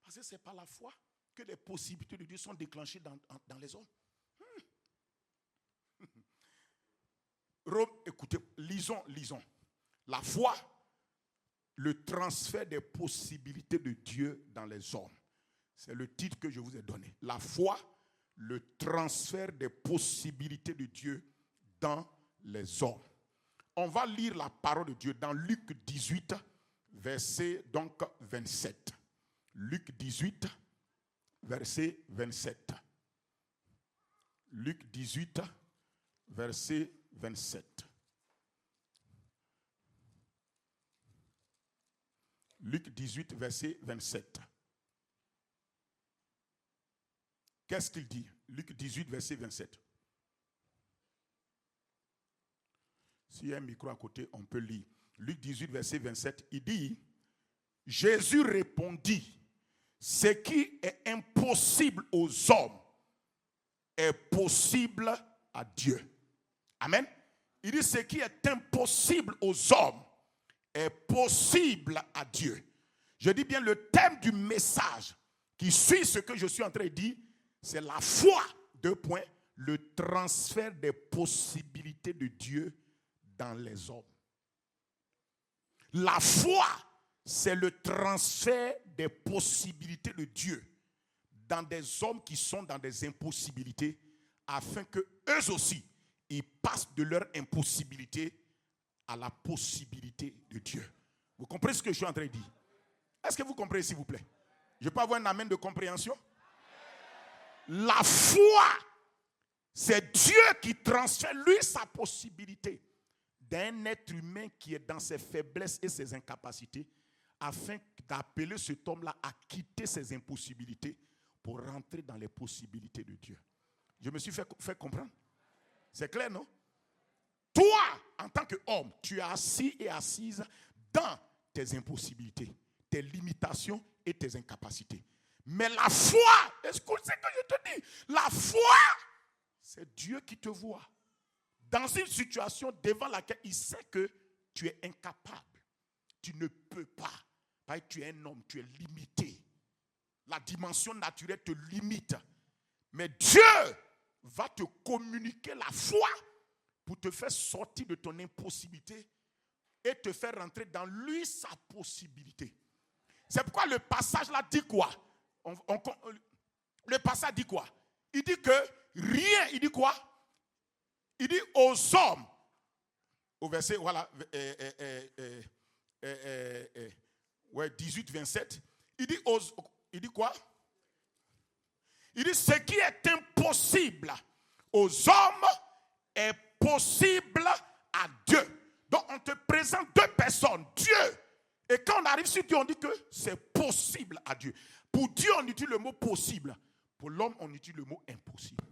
Parce que c'est par la foi que les possibilités de Dieu sont déclenchées dans les hommes. Rome, écoutez, lisons. La foi, le transfert des possibilités de Dieu dans les hommes. C'est le titre que je vous ai donné. La foi, le transfert des possibilités de Dieu dans les hommes. On va lire la parole de Dieu dans Luc 18, verset donc 27. Luc 18, verset 27. Luc 18, verset 27. Luc 18, verset 27. Qu'est-ce qu'il dit? Luc 18, verset 27. S'il y a un micro à côté, on peut lire. Luc 18, verset 27, il dit, Jésus répondit, ce qui est impossible aux hommes est possible à Dieu. Amen. Il dit, ce qui est impossible aux hommes est possible à Dieu. Je dis bien, le thème du message qui suit ce que je suis en train de dire, c'est la foi, 2 points, le transfert des possibilités de Dieu dans les hommes. La foi, c'est le transfert des possibilités de Dieu dans des hommes qui sont dans des impossibilités, afin que eux aussi, ils passent de leur impossibilité à la possibilité de Dieu. Vous comprenez ce que je suis en train de dire? Est-ce que vous comprenez, s'il vous plaît? Je peux avoir un amen de compréhension? La foi, c'est Dieu qui transfère, lui, sa possibilité d'un être humain qui est dans ses faiblesses et ses incapacités, afin d'appeler cet homme-là à quitter ses impossibilités pour rentrer dans les possibilités de Dieu. Je me suis fait comprendre? C'est clair, non? Toi, en tant qu'homme, tu es assis et assise dans tes impossibilités, tes limitations et tes incapacités. Mais la foi, écoute ce que je te dis, la foi, c'est Dieu qui te voit. Dans une situation devant laquelle il sait que tu es incapable, tu ne peux pas. Parce que tu es un homme, tu es limité. La dimension naturelle te limite. Mais Dieu va te communiquer la foi pour te faire sortir de ton impossibilité et te faire rentrer dans lui sa possibilité. C'est pourquoi le passage là dit quoi? Le passage dit quoi? Il dit que rien, il dit quoi? Il dit aux hommes, au verset, voilà, 18, 27, il dit quoi? Il dit, ce qui est impossible aux hommes est possible à Dieu. Donc on te présente 2 personnes, Dieu. Et quand on arrive sur Dieu, on dit que c'est possible à Dieu. Pour Dieu, on utilise le mot possible. Pour l'homme, on utilise le mot impossible.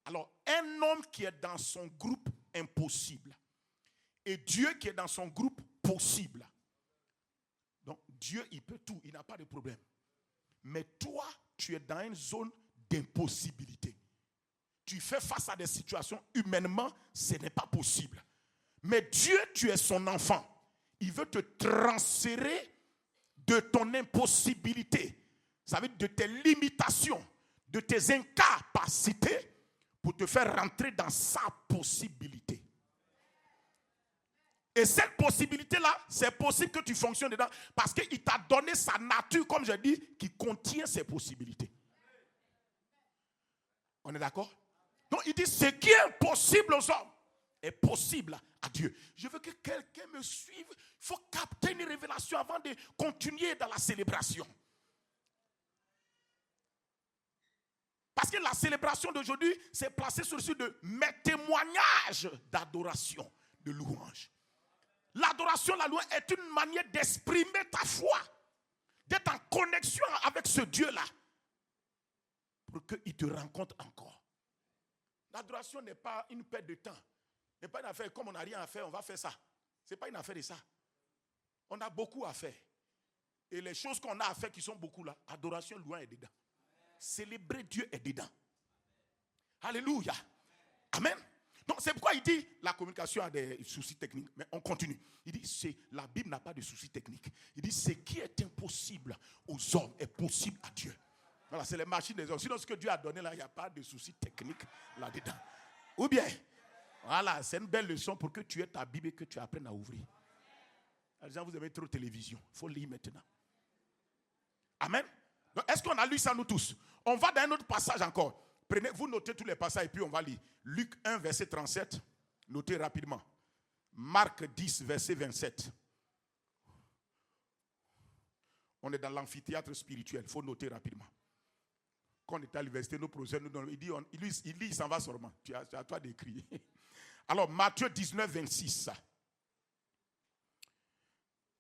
Alors, un homme qui est dans son groupe impossible et Dieu qui est dans son groupe possible. Donc, Dieu, il peut tout, il n'a pas de problème. Mais toi, tu es dans une zone d'impossibilité. Tu fais face à des situations humainement, ce n'est pas possible. Mais Dieu, tu es son enfant. Il veut te transférer de ton impossibilité, ça veut dire de tes limitations, de tes incapacités, pour te faire rentrer dans sa possibilité. Et cette possibilité-là, c'est possible que tu fonctionnes dedans parce qu'il t'a donné sa nature, comme je dis, qui contient ces possibilités. On est d'accord? Donc il dit, ce qui est impossible aux hommes est possible à Dieu. Je veux que quelqu'un me suive. Il faut capter une révélation avant de continuer dans la célébration. Parce que la célébration d'aujourd'hui, c'est placé sur le site de mes témoignages d'adoration, de louange. L'adoration, la louange est une manière d'exprimer ta foi, d'être en connexion avec ce Dieu-là, pour qu'il te rencontre encore. L'adoration n'est pas une perte de temps. Ce n'est pas une affaire, comme on n'a rien à faire, on va faire ça. Ce n'est pas une affaire de ça. On a beaucoup à faire. Et les choses qu'on a à faire qui sont beaucoup là, adoration, louange est dedans. Célébrer Dieu est dedans. Alléluia. Amen. Donc c'est pourquoi il dit la communication a des soucis techniques. Mais on continue. Il dit la Bible n'a pas de soucis techniques. Il dit ce qui est impossible aux hommes est possible à Dieu. Voilà, c'est les machines des hommes. Sinon ce que Dieu a donné là, il n'y a pas de soucis techniques là-dedans. Ou bien, voilà, c'est une belle leçon pour que tu aies ta Bible et que tu apprennes à ouvrir. Les gens, vous avez trop de télévision. Il faut lire maintenant. Amen. Donc, est-ce qu'on a lu ça nous tous? On va dans un autre passage encore. Prenez, vous notez tous les passages et puis on va lire. Luc 1, verset 37. Notez rapidement. Marc 10, verset 27. On est dans l'amphithéâtre spirituel. Il faut noter rapidement. Quand on est à l'université, nos professeurs nous donnent. Il lit, il s'en va seulement. Tu as à toi d'écrire. Alors, Matthieu 19, 26.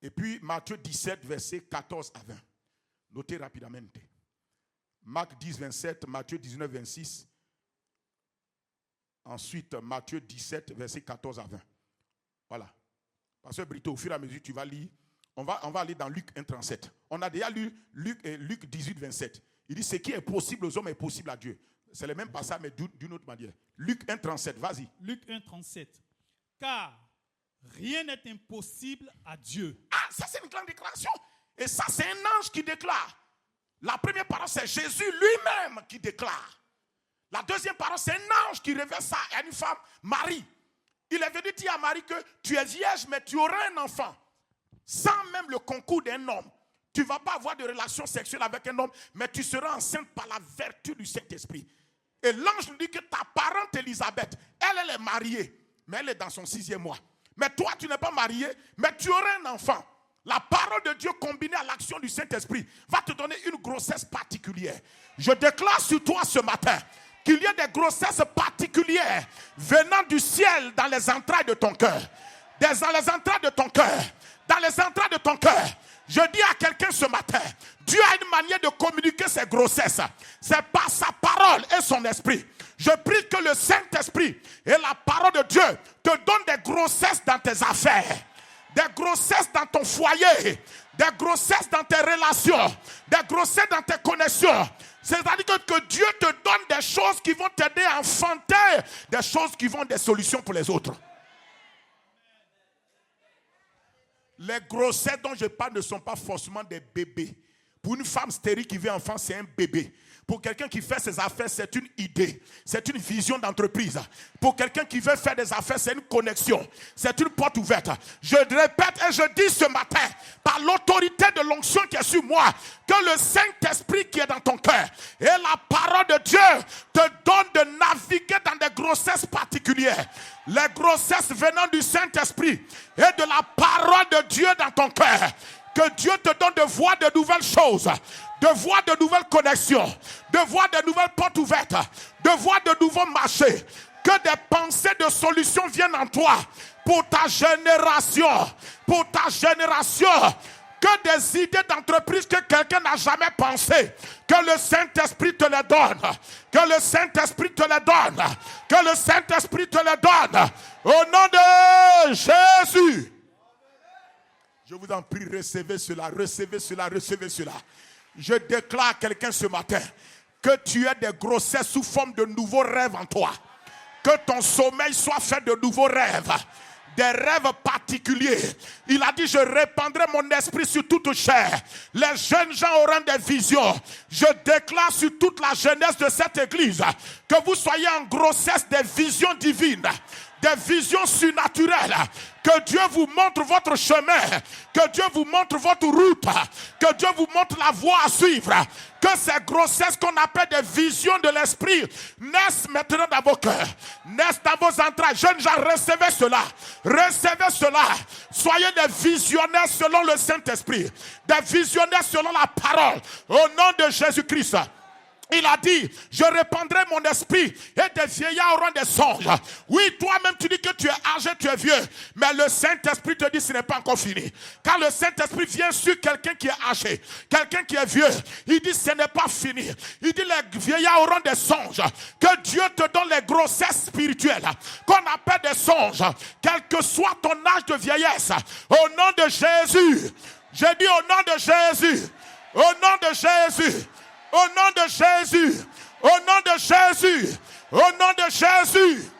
Et puis, Matthieu 17, verset 14 à 20. Notez rapidement. Marc 10, 27, Matthieu 19, 26. Ensuite, Matthieu 17, verset 14 à 20. Voilà. Pasteur Brito, au fur et à mesure, tu vas lire. On va aller dans Luc 1, 37. On a déjà lu Luc 18, 27. Il dit, ce qui est possible aux hommes est possible à Dieu. C'est le même passage, mais d'une autre manière. Luc 1, 37, vas-y.
Luc 1, 37. Car rien n'est impossible à Dieu.
Ah, ça c'est une grande déclaration. Et ça c'est un ange qui déclare. La première parole c'est Jésus lui-même qui déclare. La deuxième parole c'est un ange qui révèle ça à une femme, Marie. Il est venu dire à Marie que tu es vierge mais tu auras un enfant. Sans même le concours d'un homme. Tu ne vas pas avoir de relation sexuelle avec un homme, mais tu seras enceinte par la vertu du Saint-Esprit. Et l'ange lui dit que ta parente Élisabeth, elle est mariée, mais elle est dans son 6e mois. Mais toi, tu n'es pas marié, mais tu auras un enfant. La parole de Dieu combinée à l'action du Saint-Esprit va te donner une grossesse particulière. Je déclare sur toi ce matin qu'il y a des grossesses particulières venant du ciel dans les entrailles de ton cœur. Dans les entrailles de ton cœur. Dans les entrailles de ton cœur. Je dis à quelqu'un ce matin, Dieu a une manière de communiquer ses grossesses. C'est par sa parole et son esprit. Je prie que le Saint-Esprit et la parole de Dieu te donnent des grossesses dans tes affaires, des grossesses dans ton foyer, des grossesses dans tes relations, des grossesses dans tes connexions. C'est-à-dire que Dieu te donne des choses qui vont t'aider à enfanter, des choses qui vont des solutions pour les autres. Les grossesses dont je parle ne sont pas forcément des bébés. Pour une femme stérile qui veut un enfant, c'est un bébé. Pour quelqu'un qui fait ses affaires, c'est une idée. C'est une vision d'entreprise. Pour quelqu'un qui veut faire des affaires, c'est une connexion. C'est une porte ouverte. Je répète et je dis ce matin, par l'autorité de l'onction qui est sur moi, que le Saint-Esprit qui est dans ton cœur et la parole de Dieu te donne de naviguer dans des grossesses particulières. Les grossesses venant du Saint-Esprit et de la parole de Dieu dans ton cœur. Que Dieu te donne de voir de nouvelles choses, de voir de nouvelles connexions, de voir de nouvelles portes ouvertes, de voir de nouveaux marchés. Que des pensées de solutions viennent en toi pour ta génération. Pour ta génération. Que des idées d'entreprise que quelqu'un n'a jamais pensé. Que le Saint-Esprit te les donne. Que le Saint-Esprit te les donne. Que le Saint-Esprit te les donne. Au nom de Jésus. Je vous en prie, recevez cela, recevez cela, recevez cela. Je déclare à quelqu'un ce matin que tu aies des grossesses sous forme de nouveaux rêves en toi. Que ton sommeil soit fait de nouveaux rêves. Des rêves particuliers. Il a dit, je répandrai mon esprit sur toute chair. Les jeunes gens auront des visions. Je déclare sur toute la jeunesse de cette église que vous soyez en grossesse des visions divines. Des visions surnaturelles. Que Dieu vous montre votre chemin. Que Dieu vous montre votre route. Que Dieu vous montre la voie à suivre. Que ces grossesses qu'on appelle des visions de l'esprit naissent maintenant dans vos cœurs. Naissent dans vos entrailles. Jeunes gens, recevez cela. Recevez cela. Soyez des visionnaires selon le Saint-Esprit. Des visionnaires selon la parole. Au nom de Jésus-Christ. Il a dit, je répandrai mon esprit et des vieillards auront des songes. Oui, toi-même tu dis que tu es âgé, tu es vieux. Mais le Saint-Esprit te dit ce n'est pas encore fini. Quand le Saint-Esprit vient sur quelqu'un qui est âgé, quelqu'un qui est vieux, il dit ce n'est pas fini. Il dit les vieillards auront des songes. Que Dieu te donne les grossesses spirituelles qu'on appelle des songes. Quel que soit ton âge de vieillesse. Au nom de Jésus. Je dis au nom de Jésus. Au nom de Jésus. Au nom de Jésus, au nom de Jésus, au nom de Jésus.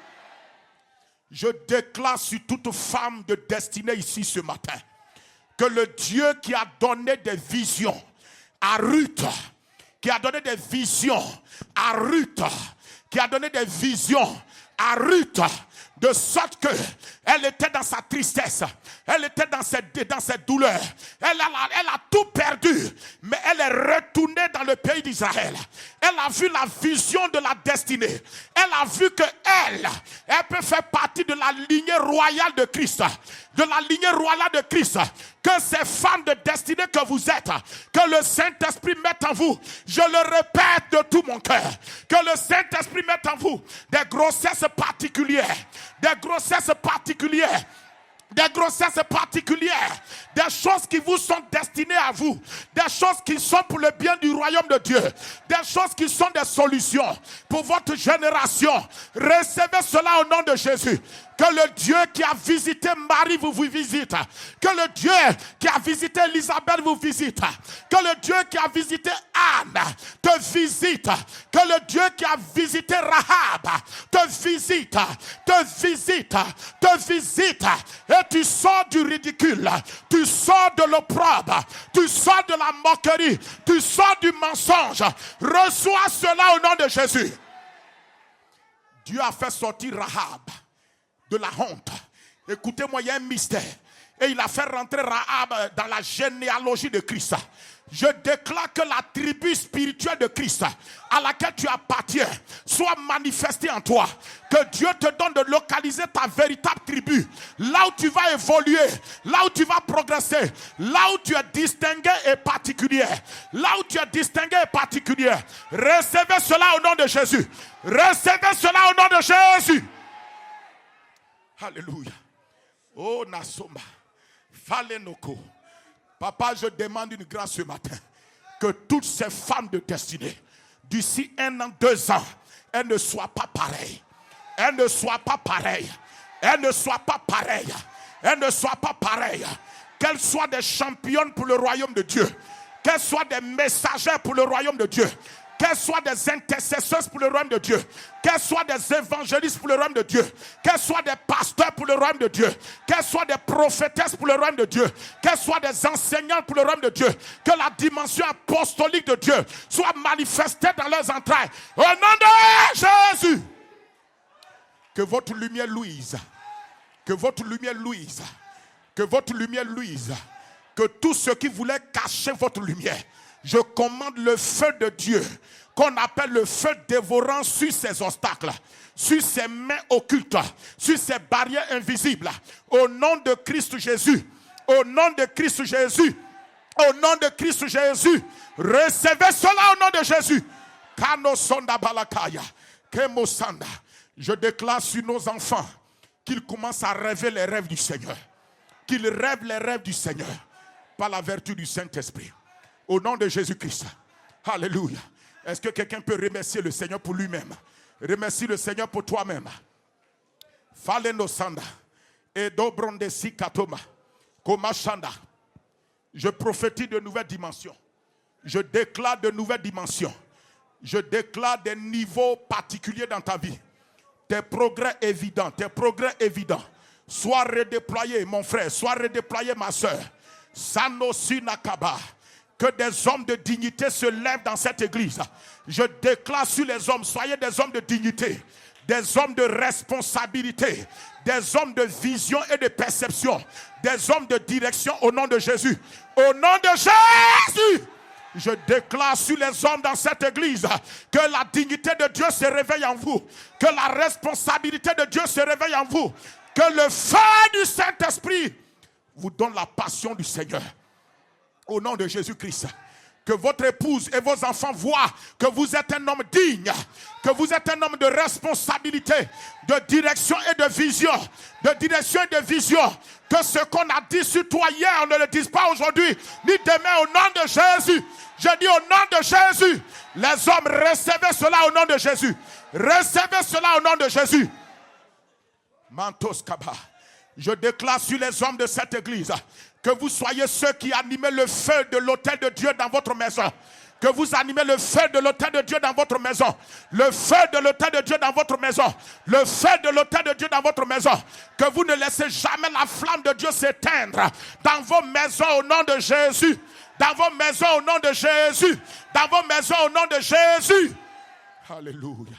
Je déclare sur toute femme de destinée ici ce matin que le Dieu qui a donné des visions à Ruth, qui a donné des visions à Ruth, qui a donné des visions à Ruth de sorte que elle était dans sa tristesse, elle était dans cette douleur, elle a tout perdu, mais elle est retournée dans le pays d'Israël. Elle a vu la vision de la destinée, elle a vu que elle peut faire partie de la lignée royale de Christ, de la lignée royale de Christ, que ces femmes de destinée que vous êtes, que le Saint-Esprit mette en vous, je le répète de tout mon cœur, que le Saint-Esprit mette en vous des grossesses particulières, des grossesses particulières, des grossesses particulières, des choses qui vous sont destinées à vous, des choses qui sont pour le bien du royaume de Dieu, des choses qui sont des solutions pour votre génération. Recevez cela au nom de Jésus. Que le Dieu qui a visité Marie vous visite. Que le Dieu qui a visité Elisabeth vous visite. Que le Dieu qui a visité Anne te visite. Que le Dieu qui a visité Rahab te visite. Te visite. Te visite. Et tu sors du ridicule. Tu sors de l'opprobre. Tu sors de la moquerie. Tu sors du mensonge. Reçois cela au nom de Jésus. Dieu a fait sortir Rahab de la honte. Écoutez-moi, il y a un mystère. Et il a fait rentrer Rahab dans la généalogie de Christ. Je déclare que la tribu spirituelle de Christ à laquelle tu appartiens soit manifestée en toi. Que Dieu te donne de localiser ta véritable tribu. Là où tu vas évoluer, là où tu vas progresser, là où tu es distingué et particulier. Là où tu es distingué et particulier. Recevez cela au nom de Jésus. Recevez cela au nom de Jésus. Alléluia. Oh Nasoma. Falenoko. Papa, je demande une grâce ce matin. Que toutes ces femmes de destinée, d'ici 1 an, 2 ans, elles ne soient pas pareilles. Elles ne soient pas pareilles. Elles ne soient pas pareilles. Elles ne soient pas pareilles. Qu'elles soient des championnes pour le royaume de Dieu. Qu'elles soient des messagères pour le royaume de Dieu. Qu'elles soient des intercesseurs pour le royaume de Dieu. Qu'elles soient des évangélistes pour le royaume de Dieu. Qu'elles soient des pasteurs pour le royaume de Dieu. Qu'elles soient des prophétesses pour le royaume de Dieu. Qu'elles soient des enseignantes pour le royaume de Dieu. Que la dimension apostolique de Dieu soit manifestée dans leurs entrailles. Au nom de Jésus. Que votre lumière luise. Que votre lumière luise. Que votre lumière luise. Que tout ce qui voulait cacher votre lumière, je commande le feu de Dieu, qu'on appelle le feu dévorant sur ces obstacles, sur ces mains occultes, sur ces barrières invisibles. Au nom de Christ Jésus, au nom de Christ Jésus, au nom de Christ Jésus, recevez cela au nom de Jésus. Je déclare sur nos enfants qu'ils commencent à rêver les rêves du Seigneur. Qu'ils rêvent les rêves du Seigneur par la vertu du Saint-Esprit. Au nom de Jésus-Christ. Alléluia. Est-ce que quelqu'un peut remercier le Seigneur pour lui-même? Remercie le Seigneur pour toi-même. Faleno sanda. Et dobronde si katoma. Komashanda. Je prophétise de nouvelles dimensions. Je déclare de nouvelles dimensions. Je déclare des niveaux particuliers dans ta vie. Tes progrès évidents. Tes progrès évidents. Sois redéployé, mon frère. Sois redéployé, ma soeur. Sanosi nakaba. Que des hommes de dignité se lèvent dans cette église. Je déclare sur les hommes, soyez des hommes de dignité, des hommes de responsabilité, des hommes de vision et de perception, des hommes de direction au nom de Jésus. Au nom de Jésus, je déclare sur les hommes dans cette église que la dignité de Dieu se réveille en vous, que la responsabilité de Dieu se réveille en vous, que le feu du Saint-Esprit vous donne la passion du Seigneur. Au nom de Jésus-Christ, que votre épouse et vos enfants voient que vous êtes un homme digne, que vous êtes un homme de responsabilité, de direction et de vision, que ce qu'on a dit sur toi hier, on ne le dise pas aujourd'hui, ni demain, au nom de Jésus. Je dis au nom de Jésus, les hommes, recevez cela au nom de Jésus. Recevez cela au nom de Jésus. Mantos Kaba. Je déclare sur les hommes de cette église que vous soyez ceux qui animez le feu de l'autel de Dieu dans votre maison. Que vous animez le feu de l'autel de Dieu dans votre maison. Le feu de l'autel de Dieu dans votre maison. Le feu de l'autel de Dieu dans votre maison. Que vous ne laissez jamais la flamme de Dieu s'éteindre dans vos maisons au nom de Jésus. Dans vos maisons au nom de Jésus. Dans vos maisons au nom de Jésus. Alléluia.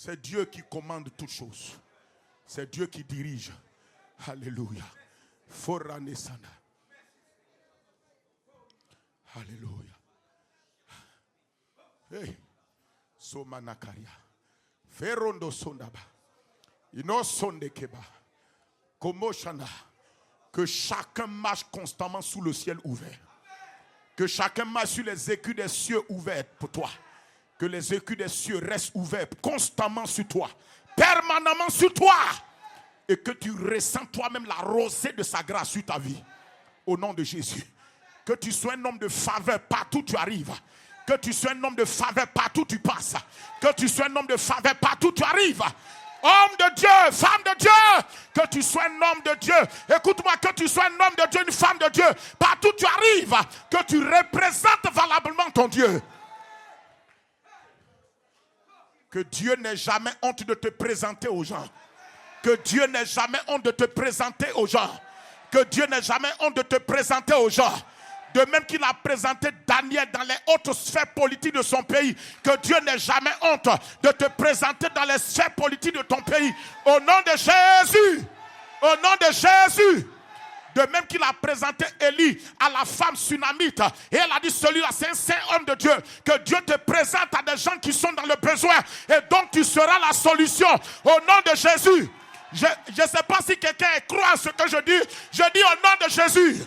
C'est Dieu qui commande toutes choses. C'est Dieu qui dirige. Alléluia. Foranesana. Alléluia. Hey. Somanakaria. Ferondo sondaba. Ino sondekeba. Komoshana. Que chacun marche constamment sous le ciel ouvert. Que chacun marche sur les écus des cieux ouverts pour toi. Que les écus des cieux restent ouverts constamment sur toi. Permanemment sur toi. Et que tu ressens toi-même la rosée de sa grâce sur ta vie. Au nom de Jésus. Que tu sois un homme de faveur partout où tu arrives. Que tu sois un homme de faveur partout où tu passes. Que tu sois un homme de faveur partout où tu arrives. Homme de Dieu, femme de Dieu, que tu sois un homme de Dieu. Écoute-moi, que tu sois un homme de Dieu, une femme de Dieu. Partout où tu arrives, que tu représentes valablement ton Dieu. Que Dieu n'ait jamais honte de te présenter aux gens. Que Dieu n'ait jamais honte de te présenter aux gens. Que Dieu n'ait jamais honte de te présenter aux gens. De même qu'il a présenté Daniel dans les hautes sphères politiques de son pays. Que Dieu n'ait jamais honte de te présenter dans les sphères politiques de ton pays. Au nom de Jésus. Au nom de Jésus. De même qu'il a présenté Élie à la femme sunamite. Et elle a dit, celui-là c'est un saint homme de Dieu. Que Dieu te présente à des gens qui sont dans le besoin. Et donc tu seras la solution. Au nom de Jésus. Je ne sais pas si quelqu'un croit à ce que je dis. Je dis au nom de Jésus.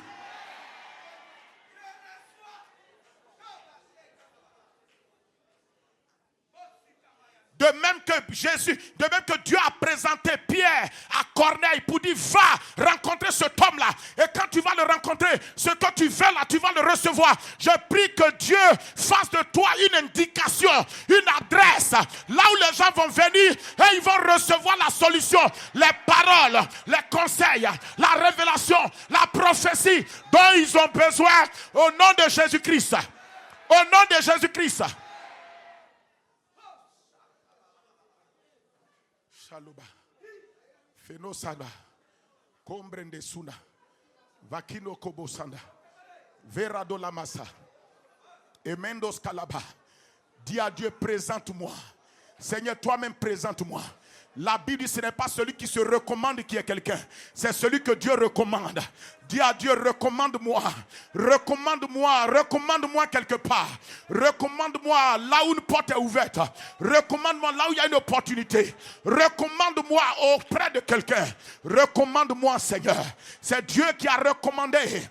De même que Jésus, de même que Dieu a présenté Pierre à Corneille pour dire va rencontrer cet homme-là. Et quand tu vas le rencontrer, ce que tu veux là, tu vas le recevoir. Je prie que Dieu fasse de toi une indication, une adresse, là où les gens vont venir et ils vont recevoir la solution, les paroles, les conseils, la révélation, la prophétie dont ils ont besoin au nom de Jésus-Christ. Au nom de Jésus-Christ. Shaluba, Fenosana, Kombrende Suna, Vakino Kobosanda, Verado Lamasa, Emendos Kalaba. Dis à Dieu, présente-moi. Seigneur, toi-même, présente-moi. La Bible dit, ce n'est pas celui qui se recommande qui est quelqu'un. C'est celui que Dieu recommande. Dis à Dieu, recommande-moi. Recommande-moi. Recommande-moi quelque part. Recommande-moi là où une porte est ouverte. Recommande-moi là où il y a une opportunité. Recommande-moi auprès de quelqu'un. Recommande-moi, Seigneur. C'est Dieu qui a recommandé.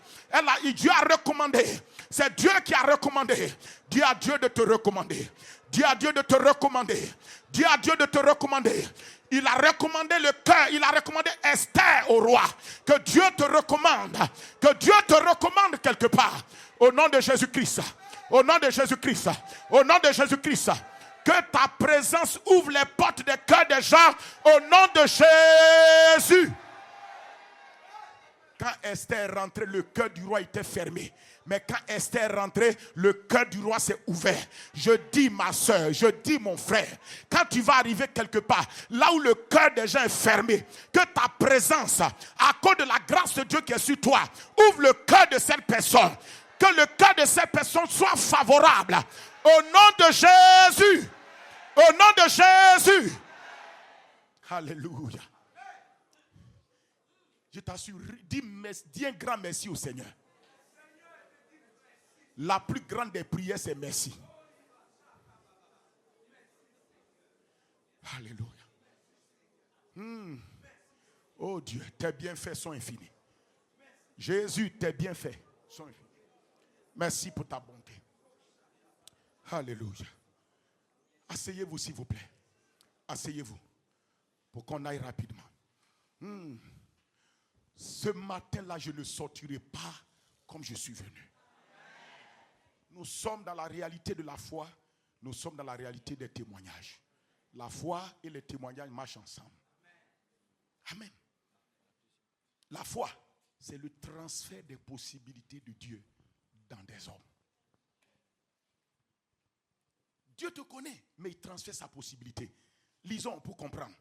Dieu a recommandé. C'est Dieu qui a recommandé. Dis à Dieu de te recommander. Dis à Dieu de te recommander. Dis à Dieu de te recommander. Il a recommandé le cœur. Il a recommandé Esther au roi. Que Dieu te recommande. Que Dieu te recommande quelque part. Au nom de Jésus-Christ. Au nom de Jésus-Christ. Au nom de Jésus-Christ. Que ta présence ouvre les portes des cœurs des gens. Au nom de Jésus. Quand Esther est rentrée, le cœur du roi était fermé. Mais quand Esther est rentrée, le cœur du roi s'est ouvert. Je dis ma soeur, je dis mon frère, quand tu vas arriver quelque part, là où le cœur des gens est fermé, que ta présence, à cause de la grâce de Dieu qui est sur toi, ouvre le cœur de cette personne. Que le cœur de cette personne soit favorable. Au nom de Jésus. Au nom de Jésus. Alléluia. Je t'assure, dis un grand merci au Seigneur. La plus grande des prières, c'est merci. Alléluia. Oh Dieu, tes bienfaits sont infinis. Jésus, tes bienfaits sont infinis. Merci pour ta bonté. Alléluia. Asseyez-vous s'il vous plaît. Asseyez-vous pour qu'on aille rapidement. Ce matin-là, je ne sortirai pas comme je suis venu. Nous sommes dans la réalité de la foi. Nous sommes dans la réalité des témoignages. La foi et les témoignages marchent ensemble. Amen. La foi, c'est le transfert des possibilités de Dieu dans des hommes. Dieu te connaît, mais il transfère sa possibilité. Lisons pour comprendre.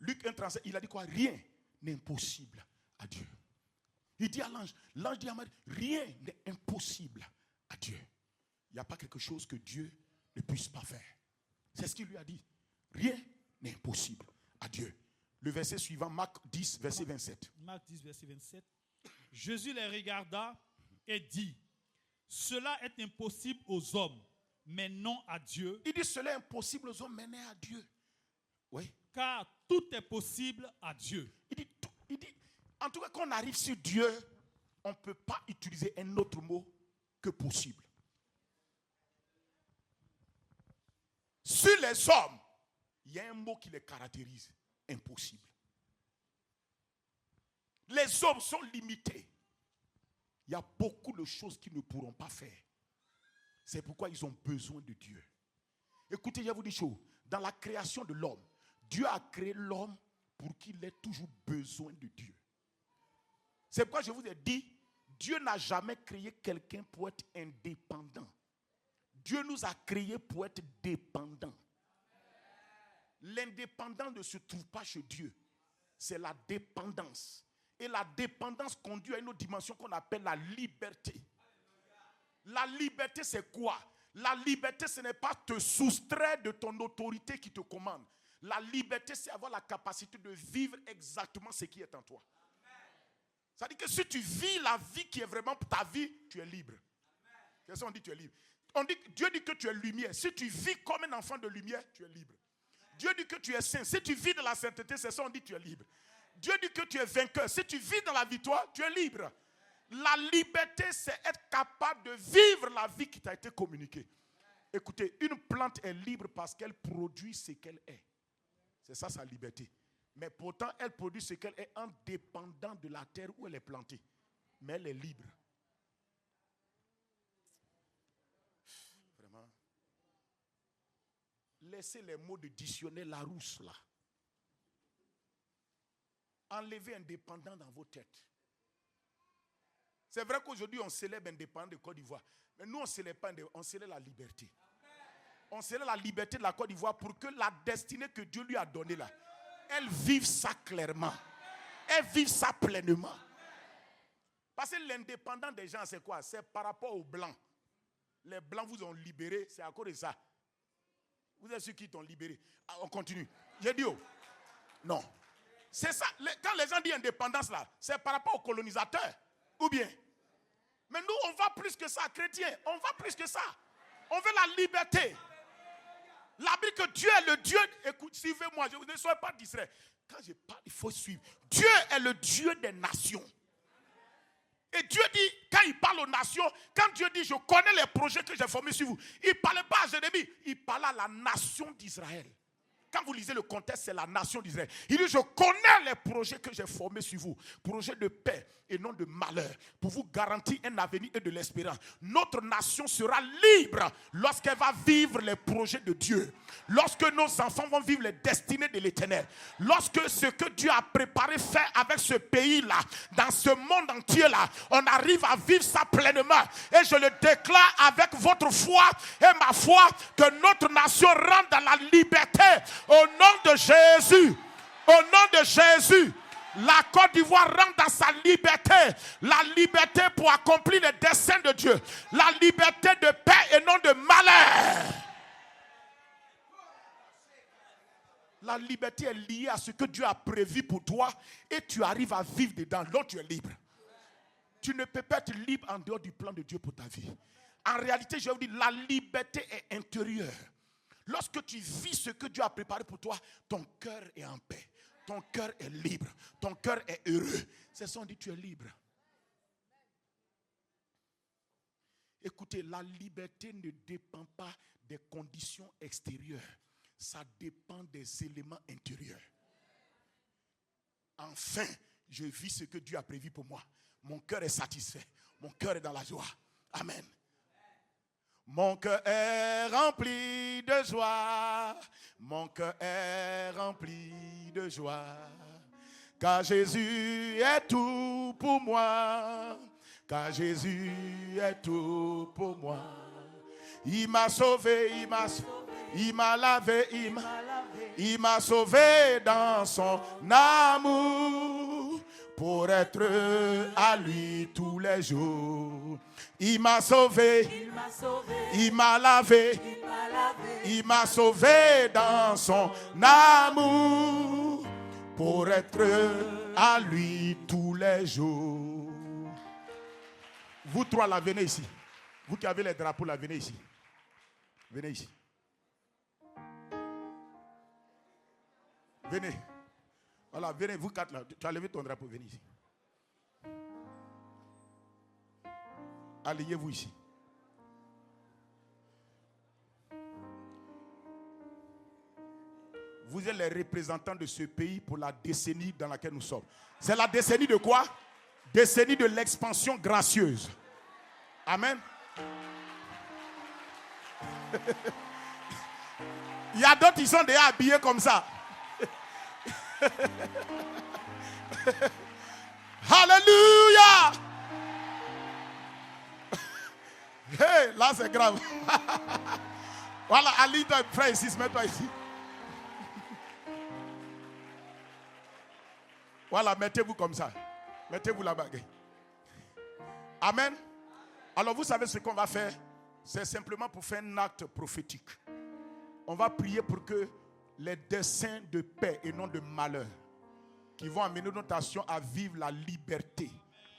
Luc 1,37, il a dit quoi? Rien n'est impossible à Dieu. Il dit à l'ange dit à Marie, rien n'est impossible à Dieu. Il n'y a pas quelque chose que Dieu ne puisse pas faire. C'est ce qu'il lui a dit. Rien n'est impossible à Dieu. Le verset suivant, Marc 10, verset 27.
Marc 10, verset 27. Jésus les regarda et dit, cela est impossible aux hommes, mais non à Dieu.
Il dit, cela est impossible aux hommes, mais non à Dieu. Oui.
Car tout est possible à Dieu.
Il dit, en tout cas, quand on arrive sur Dieu, on ne peut pas utiliser un autre mot que possible. Sur les hommes, il y a un mot qui les caractérise, impossible. Les hommes sont limités. Il y a beaucoup de choses qu'ils ne pourront pas faire. C'est pourquoi ils ont besoin de Dieu. Écoutez, je vais vous dire une chose. Dans la création de l'homme, Dieu a créé l'homme pour qu'il ait toujours besoin de Dieu. C'est pourquoi je vous ai dit, Dieu n'a jamais créé quelqu'un pour être indépendant. Dieu nous a créés pour être dépendants. L'indépendance ne se trouve pas chez Dieu. C'est la dépendance. Et la dépendance conduit à une autre dimension qu'on appelle la liberté. La liberté, c'est quoi? La liberté, ce n'est pas te soustraire de ton autorité qui te commande. La liberté, c'est avoir la capacité de vivre exactement ce qui est en toi. C'est-à-dire que si tu vis la vie qui est vraiment ta vie, tu es libre. Qu'est-ce qu'on dit? Tu es libre. Dieu dit que tu es lumière. Si tu vis comme un enfant de lumière, tu es libre. Dieu dit que tu es saint. Si tu vis dans la sainteté, c'est ça on dit tu es libre. Dieu dit que tu es vainqueur. Si tu vis dans la victoire, tu es libre. La liberté, c'est être capable de vivre la vie qui t'a été communiquée. Écoutez, une plante est libre parce qu'elle produit ce qu'elle est. C'est ça sa liberté. Mais pourtant, elle produit ce qu'elle est en dépendant de la terre où elle est plantée. Mais elle est libre. Vraiment. Laissez les mots de dictionnaire Larousse là. Enlevez indépendant dans vos têtes. C'est vrai qu'aujourd'hui on célèbre indépendant de Côte d'Ivoire. Mais nous on ne célèbre pas, on célèbre la liberté. On célèbre la liberté de la Côte d'Ivoire pour que la destinée que Dieu lui a donnée là, elle vive ça clairement. Elle vive ça pleinement. Parce que l'indépendant des gens, c'est quoi? C'est par rapport aux Blancs. Les Blancs vous ont libéré, c'est à cause de ça. Vous êtes ceux qui t'ont libéré. Ah, on continue. J'ai dit, oh. Non. C'est ça. Quand les gens disent indépendance là, c'est par rapport aux colonisateurs. Ou bien. Mais nous, on va plus que ça, chrétiens. On va plus que ça. On veut la liberté. La Bible que Dieu est le Dieu. Écoute, suivez-moi, ne soyez pas distrait. Quand je parle, il faut suivre. Dieu est le Dieu des nations. Et Dieu dit, quand il parle aux nations, quand Dieu dit, je connais les projets que j'ai formés sur vous, il ne parlait pas à Jérémie, il parlait à la nation d'Israël. Quand vous lisez le contexte, c'est la nation d'Israël. Il dit, je connais les projets que j'ai formés sur vous. Projets de paix et non de malheur. Pour vous garantir un avenir et de l'espérance. Notre nation sera libre lorsqu'elle va vivre les projets de Dieu. Lorsque nos enfants vont vivre les destinées de l'Éternel. Lorsque ce que Dieu a préparé fait avec ce pays-là, dans ce monde entier-là, on arrive à vivre ça pleinement. Et je le déclare avec votre foi et ma foi que notre nation rentre dans la liberté. Au nom de Jésus, au nom de Jésus, la Côte d'Ivoire rentre dans sa liberté. La liberté pour accomplir les desseins de Dieu. La liberté de paix et non de malheur. La liberté est liée à ce que Dieu a prévu pour toi et tu arrives à vivre dedans. Donc tu es libre. Tu ne peux pas être libre en dehors du plan de Dieu pour ta vie. En réalité, je vais vous dire, la liberté est intérieure. Lorsque tu vis ce que Dieu a préparé pour toi, ton cœur est en paix. Ton cœur est libre. Ton cœur est heureux. C'est ça, on dit, tu es libre. Écoutez, la liberté ne dépend pas des conditions extérieures. Ça dépend des éléments intérieurs. Enfin, je vis ce que Dieu a prévu pour moi. Mon cœur est satisfait. Mon cœur est dans la joie. Amen. Mon cœur est rempli de joie. Mon cœur est rempli de joie. Car Jésus est tout pour moi. Car Jésus est tout pour moi. Il m'a sauvé, il m'a lavé, il m'a sauvé dans son amour. pour être à lui tous les jours. Il m'a sauvé, il m'a lavé, il m'a sauvé dans son amour, pour être à lui tous les jours. Vous trois là, venez ici. Vous qui avez les drapeaux là, venez ici. Venez ici. Venez. Voilà, venez, vous quatre là. Tu as levé ton drapeau, venez ici. Alliez-vous ici. Vous êtes les représentants de ce pays pour la décennie dans laquelle nous sommes. C'est la décennie de quoi? Décennie de l'expansion gracieuse. Amen. Il y a d'autres qui sont déjà habillés comme ça. Alléluia. Hey, là c'est grave. Voilà, Ali, toi, frère ici, mets-toi ici. Voilà, mettez-vous comme ça. Mettez-vous là-bas. Amen. Alors vous savez ce qu'on va faire? C'est simplement pour faire un acte prophétique. On va prier pour que les desseins de paix et non de malheur qui vont amener notre nation à vivre la liberté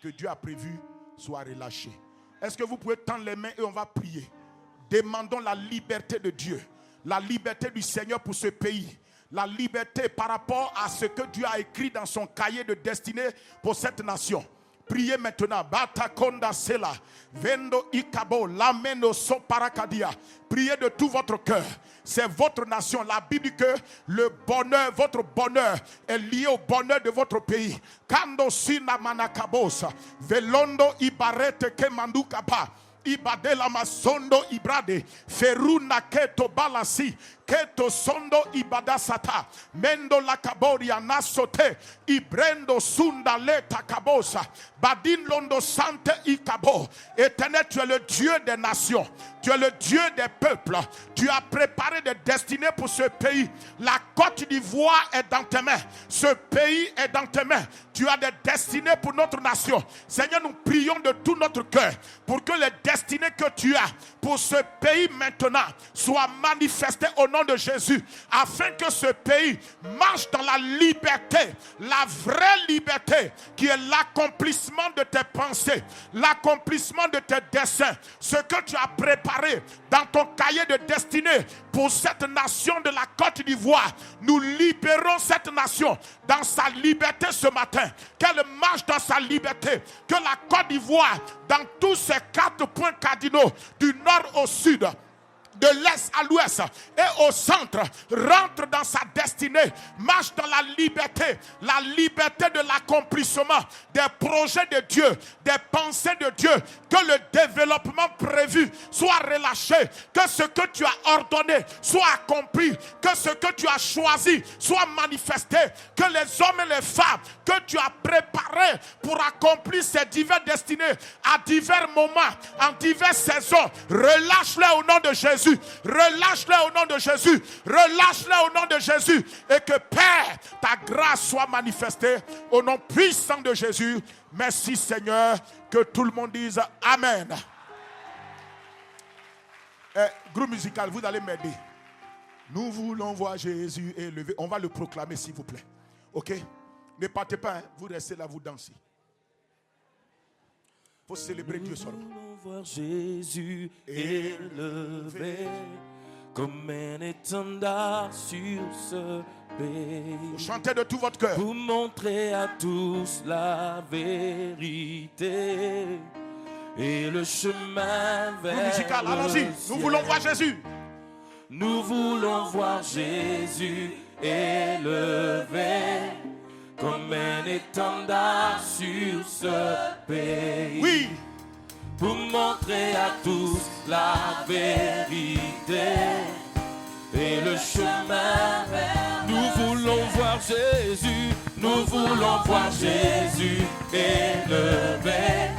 que Dieu a prévue soient relâchés. Est-ce que vous pouvez tendre les mains et on va prier? Demandons la liberté de Dieu, la liberté du Seigneur pour ce pays, la liberté par rapport à ce que Dieu a écrit dans son cahier de destinée pour cette nation. Priez maintenant. Batakonda Sela. Vendo Ikabo. Lameno So Parakadia. Priez de tout votre cœur. C'est votre nation. La Bible dit que le bonheur, votre bonheur est lié au bonheur de votre pays. Kando Sina Manakabosa. Velondo Ibarete Kemandu Kapa. Ibadela masondo ibrade feruna keto balasi keto sondo ibadasata mendo la kaboria nasote ibrendo sunda leta kabosa badin londo sante ikabo. Éternel, tu es le Dieu des nations, tu es le Dieu des peuples, tu as préparé des destinées pour ce pays. La Côte d'Ivoire est dans tes mains, ce pays est dans tes mains, tu as des destinées pour notre nation. Seigneur, nous prions de tout notre cœur pour que les destinées que tu as pour ce pays maintenant soient manifestées au nom de Jésus, afin que ce pays marche dans la liberté, la vraie liberté qui est l'accomplissement de tes pensées, l'accomplissement de tes desseins, ce que tu as préparé dans ton cahier de destinée pour cette nation de la Côte d'Ivoire. Nous libérons cette nation dans sa liberté ce matin, qu'elle marche dans sa liberté, que la Côte d'Ivoire, dans tous ces 4 points cardinaux, du nord au sud, de l'est à l'ouest et au centre, rentre dans sa destinée, marche dans la liberté de l'accomplissement des projets de Dieu, des pensées de Dieu, que le développement prévu soit relâché, que ce que tu as ordonné soit accompli, que ce que tu as choisi soit manifesté, que les hommes et les femmes que tu as préparés pour accomplir ces diverses destinées à divers moments, en diverses saisons, relâche-les au nom de Jésus. Relâche-les au nom de Jésus. Relâche-les au nom de Jésus. Et que Père, ta grâce soit manifestée au nom puissant de Jésus. Merci Seigneur. Que tout le monde dise Amen. Groupe musical, vous allez m'aider. Nous voulons voir Jésus élevé. On va le proclamer s'il vous plaît. Ok? Ne partez pas, hein? Vous restez là, vous dansez. Il faut célébrer Dieu seulement.
Nous voulons voir Jésus élevé comme un étendard sur ce pays.
Vous chantez de tout votre cœur.
Pour montrer à tous la vérité et le chemin vers
Musical, allons-y. Nous voulons voir Jésus.
Nous voulons voir Jésus élevé comme un étendard sur ce pays.
Oui.
Pour montrer à tous la vérité et le chemin vers. Nous voulons voir Jésus, nous voulons voir Jésus élevé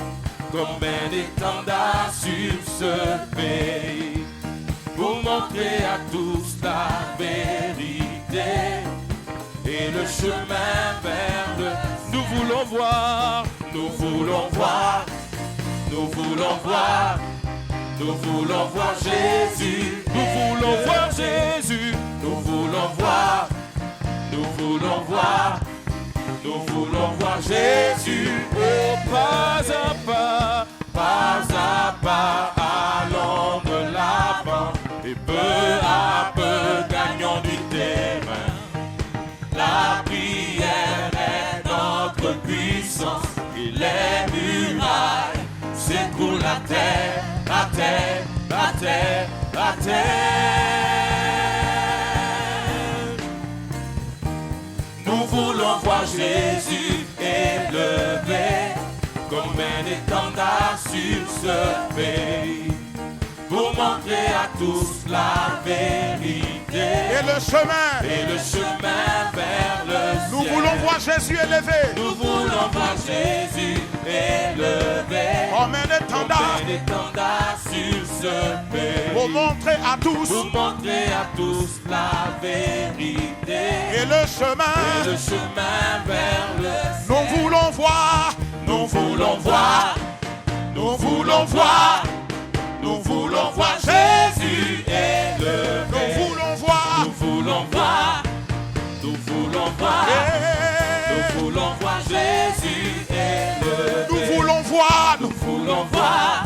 comme un étendard sur ce pays. Pour montrer à tous la vérité et le chemin vers le. Nous voulons voir, nous voulons voir, nous voulons voir, nous voulons voir Jésus, nous voulons voir Jésus, nous voulons voir, nous voulons voir, nous voulons voir Jésus. Oh, pas à pas, allons de l'avant et peu à peu gagnons du terrain. La prière est notre puissance et les murailles s'écroulent à terre, à terre, à terre, à terre. Nous voulons voir Jésus élevé comme un étendard sur ce pays pour montrer à tous la vérité
Et le chemin
vers le ciel.
Nous voulons voir Jésus élevé.
Nous voulons voir Jésus élevé
Comme un étendard
sur ce pays
pour montrer à tous
la vérité
et le chemin
vers le ciel.
Nous voulons voir,
Nous voulons voir, nous voulons voir, nous voulons voir Jésus élevé.
nous voulons voir,
Nous voulons voir, nous voulons voir, nous voulons voir Jésus élevé.
nous voulons voir,
Nous voulons voir,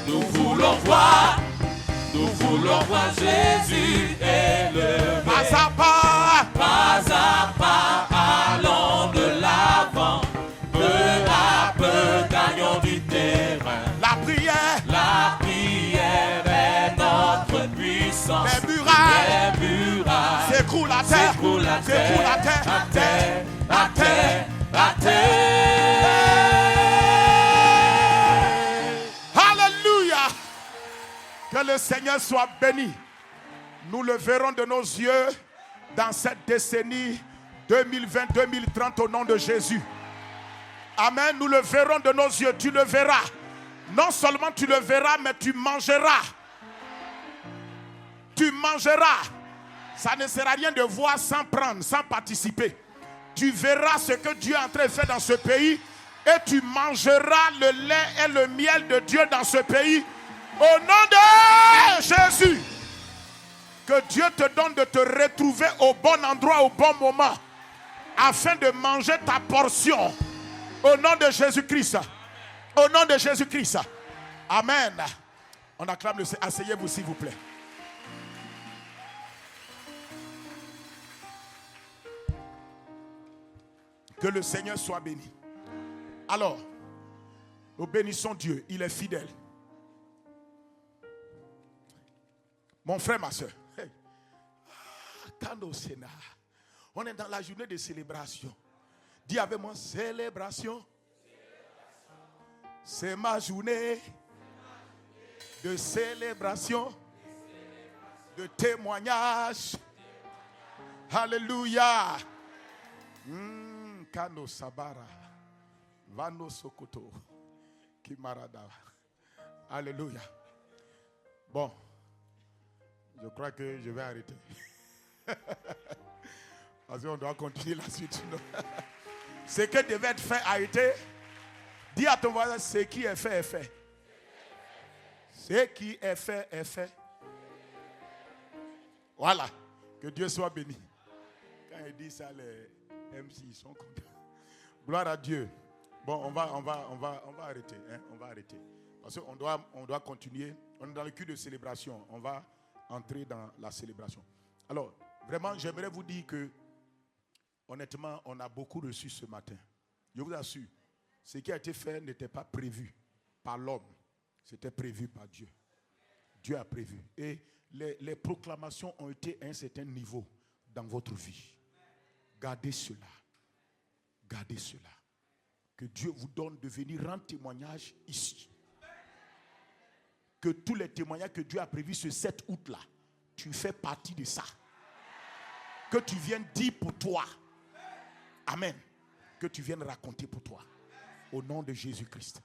nous voulons voir, nous voulons voir Jésus élevé.
pas à pas,
Allons de l'avant, peu à peu gagnons du terrain.
la prière,
est notre puissance.
les murailles
Les murailles
s'écroulent à terre,
s'écroulent à
s'écroulent à terre,
à terre, à terre, à terre.
Alléluia. Que le Seigneur soit béni. Nous le verrons de nos yeux dans cette décennie 2020-2030 au nom de Jésus. Amen. Nous le verrons de nos yeux. Tu le verras. Non seulement tu le verras, mais tu mangeras. Tu mangeras. Ça ne sert à rien de voir sans prendre, sans participer. Tu verras ce que Dieu est en train de faire dans ce pays et tu mangeras le lait et le miel de Dieu dans ce pays. Au nom de Jésus. Que Dieu te donne de te retrouver au bon endroit, au bon moment, afin de manger ta portion. Au nom de Jésus-Christ. Au nom de Jésus-Christ. Amen. On acclame le Seigneur. Asseyez-vous s'il vous plaît. Que le Seigneur soit béni. Alors, nous bénissons Dieu. Il est fidèle. Mon frère, ma soeur. Hey. On est dans la journée de célébration. Dis avec moi, célébration. C'est ma journée de célébration, de témoignage. Alléluia. Kano Sabara. Vano Sokoto. Kimarada. Alléluia. Bon. Je crois que je vais arrêter. Parce qu'on doit continuer la suite. Ce qui devait être fait a été. Dis à ton voisin, ce qui est fait est fait. Ce qui est fait est fait. Voilà. Que Dieu soit béni. Quand il dit ça, les MC ils sont contents. Gloire à Dieu. Bon, on va arrêter. Hein? On va arrêter. Parce qu'on doit continuer. On est dans le cul de célébration. On va entrer dans la célébration. Alors, vraiment, j'aimerais vous dire que, honnêtement, on a beaucoup reçu ce matin. Je vous assure, ce qui a été fait n'était pas prévu par l'homme. C'était prévu par Dieu. Dieu a prévu. Et les proclamations ont été à un certain niveau dans votre vie. Gardez cela. Gardez cela. Que Dieu vous donne de venir rendre témoignage ici. Que tous les témoignages que Dieu a prévus ce 7 août-là, tu fais partie de ça. Que tu viennes dire pour toi. Amen. Que tu viennes raconter pour toi. Au nom de Jésus-Christ.